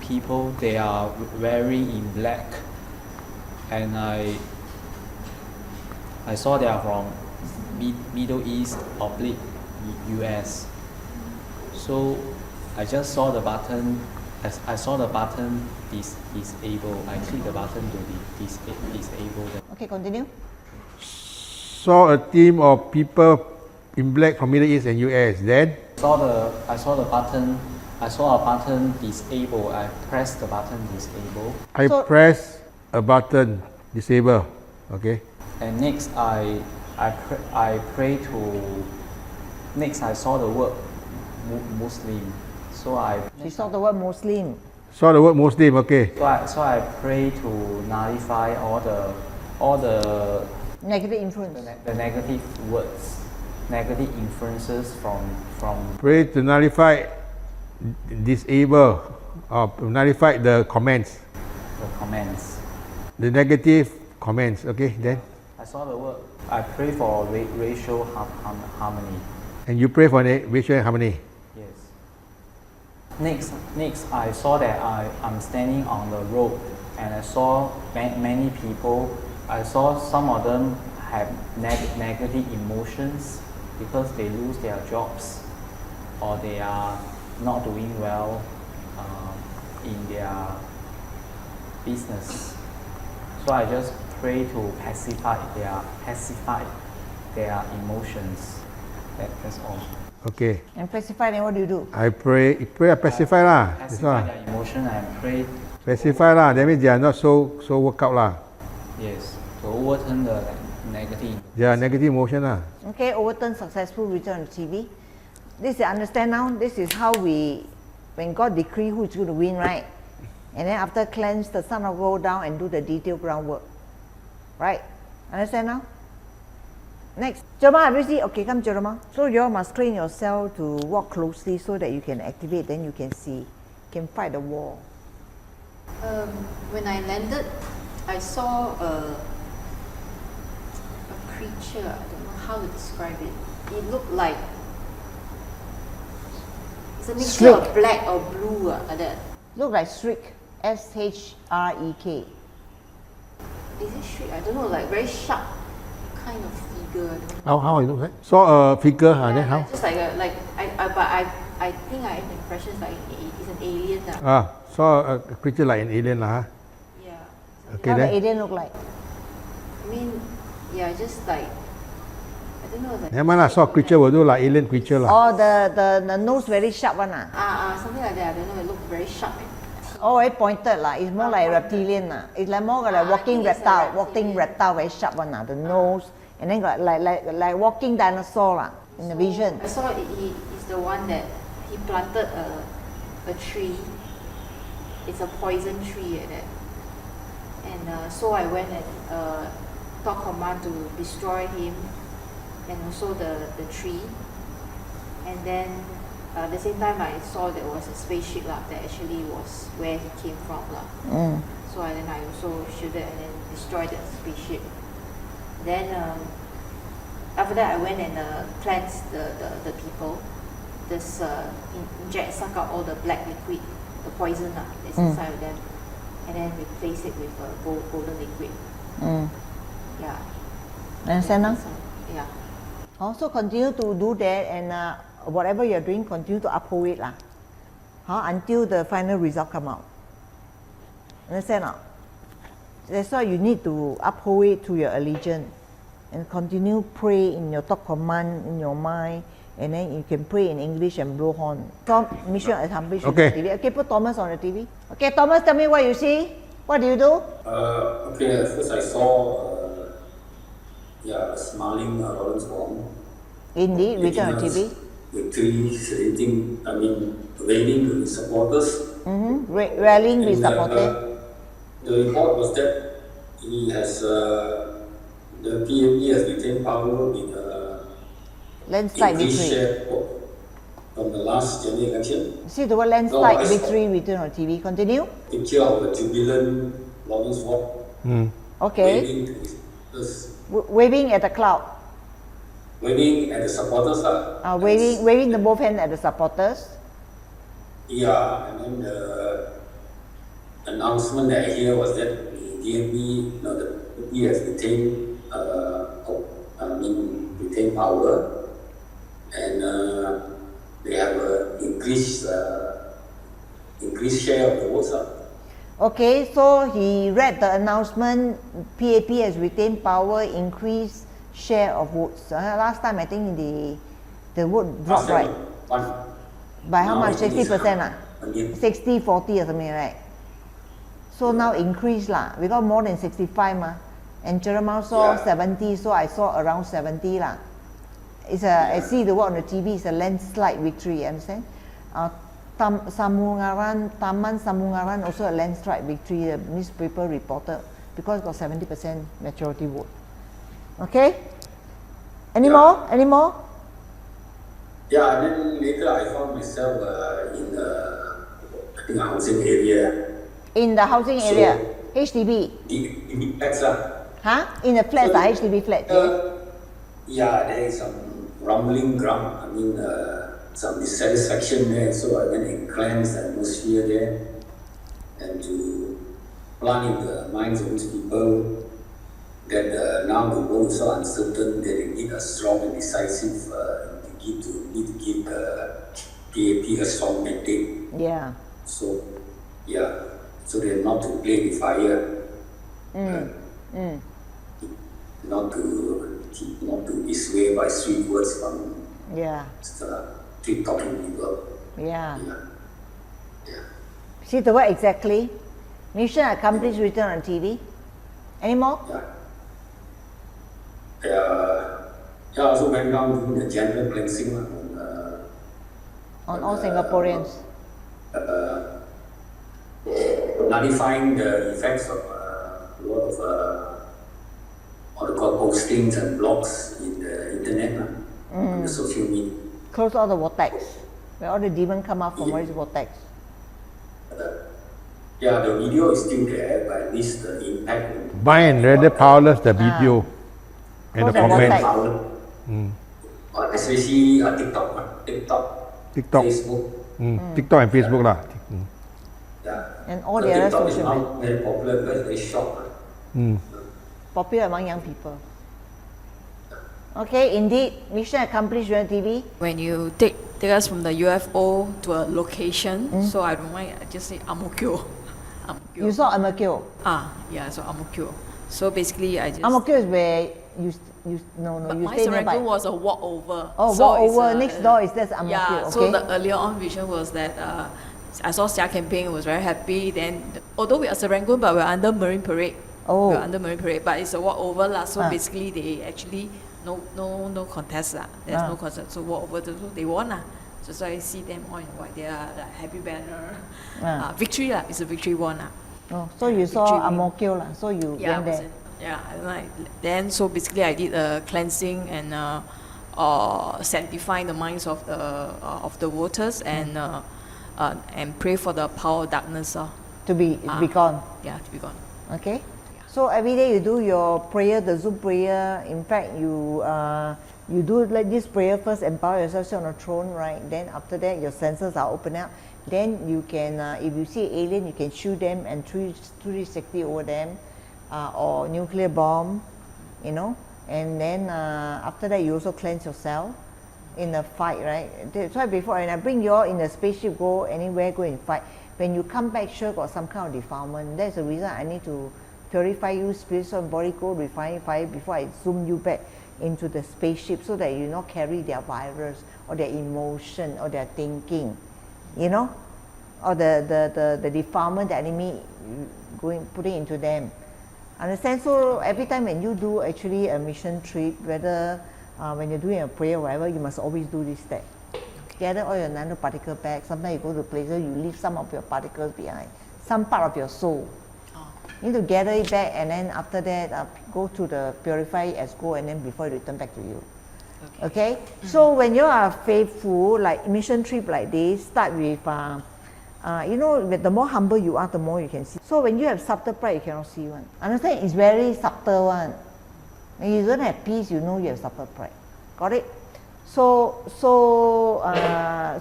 people. They are very in black, and I saw they are from Middle East oblique US. So I just saw the button. As I saw the button disable. I click the button to disable them.
Okay, continue.
Saw a team of people in black from Middle East and US. Then
I saw a button disable. I pressed the button disable.
I press a button disable. Okay.
And next I pray to. Next I saw the word Muslim. So
She saw the word Muslim.
Saw the word Muslim. Okay.
So I pray to nullify all the
Negative influence.
the negative words, negative influences from
Pray to nullify, disable, or nullify the comments,
the comments.
the negative comments. Okay. Then
I saw the word. I pray for racial harmony.
and you pray for racial harmony.
Yes. Next, I saw that I'm standing on the road, and I saw many people. I saw some of them have negative emotions because they lose their jobs, or they are not doing well in their business. So I just pray to pacify their emotions. That's all.
Okay.
And pacify, then what do you do?
I pray pacify lah. That's
Pacify
all.
their emotion and pray.
Pacify lah. That means they are not so work out lah.
Yes, to overturn the negative.
They are negative emotion lah.
Okay, overturn successful written on the TV. This you understand now. This is how when God decree who is going to win, right? And then after cleanse, the sun will go down and do the detailed groundwork. Right? Understand now? Next. Jeremiah, have you see? Okay, come Jeremiah. So you all must train yourself to walk closely so that you can activate, then you can see. Can fight the war.
When I landed, I saw a creature. I don't know how to describe it. It looked like it's a mixture of black or blue, like that.
Look like shriek. S-H-R-E-K.
Is it shriek? I don't know, like very sharp kind of figure.
How it looks like? Saw a figure. Then how?
Just like I think I have the impression it's an alien.
Saw a creature like an alien lah.
Yeah.
Okay
How the
then.
alien look like?
I mean, yeah, just like I don't know. Like,
Never mind lah. Saw a creature will do like alien creature lah.
Oh, the nose very sharp one
something like that. I don't know. It looked very sharp.
Oh, very pointed lah. It's more like reptilian lah. It's like more like walking reptile. Walking reptile, very sharp one lah. The nose, and then got like walking dinosaur lah in the vision.
I saw he is the one that he planted a tree. It's a poison tree like that. And so I went and got command to destroy him, and also the tree. And then at the same time I saw there was a spaceship that actually was where he came from So then I also shielded and then destroyed the spaceship. Then after that I went and cleansed the people. Just suck out all the black liquid, the poison that's inside of them, and then replace it with golden liquid. Yeah.
Understand now?
Yeah.
Also continue to do that, and whatever you're doing, continue to uphold it lah. Until the final result come out. Understand now? That's why you need to uphold it to your allegiance and continue pray in your top command, in your mind, and then you can pray in English and blow horn. So mission accomplished.
Okay.
On the TV. Okay, put Thomas on the TV. Okay, Thomas, tell me what you see. What do you do?
Okay, at first I saw, a smiling Lawrence Wong.
Indeed, written on TV.
Victory, waving to his supporters.
Rallying with supporters.
The report was that he has, the PAP has retained power with
Landslide
increased
victory.
share from the last general election.
See the word landslide victory written on TV. Continue.
Picture of a jubilant Lawrence Wong
Okay.
waving to his supporters.
Waving at the cloud.
Waving at the supporters.
Waving the both hands at the supporters.
Yeah, and then the announcement that I hear was that the DMB, the DMB has retained power, and they have increased share of the votes.
Okay, so he read the announcement. PAP has retained power, increased share of votes. Last time I think the vote dropped, right? By how much? 60%? 60-40 or something, right? So now increase lah. We got more than 65 ma. And Jeremiah saw 70, so I saw around 70 lah. I see the word on the TV, it's a landslide victory, you understand? Taman Samungaran also a landslide victory, the newspaper reported, because it got 70% majority vote. Okay? Any more?
Yeah, and then later I found myself in a housing area.
In the housing area? HDB?
The flats.
In the flats, HDB flat?
Yeah, there is some rumbling ground. Some dissatisfaction there, so I went and cleansed the atmosphere there, and to plant in the minds of these people that now the world is so uncertain that they need a strong and decisive need to give PAP a strong mandate.
Yeah.
So they're not to play with fire, not to be swayed by sweet words from tweet talking people.
Yeah. See the word exactly? Mission accomplished written on TV. Any more?
I also went down doing the general cleansing
on all Singaporeans.
Nullifying the effects of a lot of what they call postings and blogs in the internet, on the social media.
Close all the vortex, where all the demons come out from all these vortex.
The video is still there, but at least the impact.
Buy and rather powerless the video and the comments.
Especially TikTok, Facebook.
TikTok and Facebook lah.
And all the other
TikTok is
social
now
media.
very popular because it's very short.
Popular among young people. Okay, indeed, mission accomplished on TV.
When you take us from the UFO to a location, so I don't mind, I just say Amokyo.
You saw Amokyo.
So Amokyo. So basically, I just.
Amokyo is where you
my
stay nearby.
Serangoon was a walkover.
Oh,
so
walkover next door is that's Amokyo.
Yeah.
Okay.
So the earlier on vision was that I saw Xia Camping, was very happy. Then, although we are Serangoon, but we're under Marine Parade. We're under Marine Parade, but it's a walkover lah. So basically, they actually no contest lah. There's no contest. So walkover, so they won lah. So I see them all in white. They are the happy banner. Victory lah. It's a victory one lah.
Oh, so you saw Amokyo lah. So you went there.
Then so basically I did a cleansing and sanctifying the minds of the voters and pray for the power of darkness
to be gone.
Yeah, to be gone.
Okay. So every day you do your prayer, the Zoom prayer. In fact, you do like this prayer first, empower yourself, sit on a throne, right? Then after that, your senses are open up. Then you can, if you see alien, you can shoot them and 360 over them, or nuclear bomb, And then after that, you also cleanse yourself in a fight, right? That's why before, and I bring you all in a spaceship, go anywhere, go and fight. When you come back, sure got some kind of defilement. That's the reason I need to purify you, spiritual and body, go refine fire before I zoom you back. into the spaceship so that you not carry their virus or their emotion or their thinking, you know, or the defilement the enemy putting into them. Understand? So every time when you do actually a mission trip, whether when you're doing a prayer or whatever, you must always do this step. Gather all your nanoparticle back. Sometimes you go to places, you leave some of your particles behind, some part of your soul. You need to gather it back, and then after that, go to the purify as gold, and then before it return back to you. Okay? So when you are faithful, like mission trip like this, start with, you know, the more humble you are, the more you can see. So when you have subtle pride, you cannot see one. Understand? It's very subtle one. When you don't have peace, you know you have subtle pride. Got it? So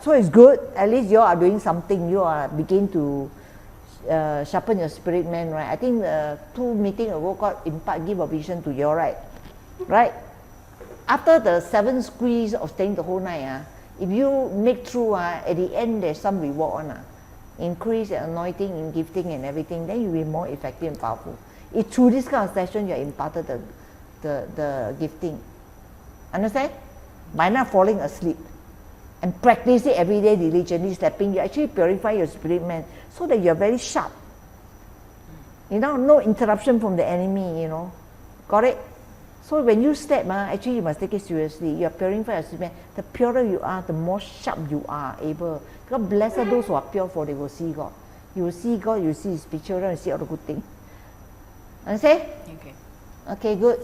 it's good. At least you are doing something. You are begin to sharpen your spirit man, right? I think 2 meetings ago, God impart, give a vision to you, right? Right? After the 7 squeeze of staying the whole night, if you make through, at the end there's some reward on. Increase the anointing in gifting and everything, then you'll be more effective and powerful. If through this kind of session you are imparted the gifting. Understand? By not falling asleep and practice it every day diligently, stepping, you actually purify your spirit man so that you're very sharp. You know, no interruption from the enemy, you know. Got it? So when you step, actually you must take it seriously. You are purifying your spirit man. The purer you are, the more sharp you are able. Because blessed are those who are pure, for they will see God. You will see God, you will see His picture, and you see all the good things. Understand?
Okay.
Okay, good.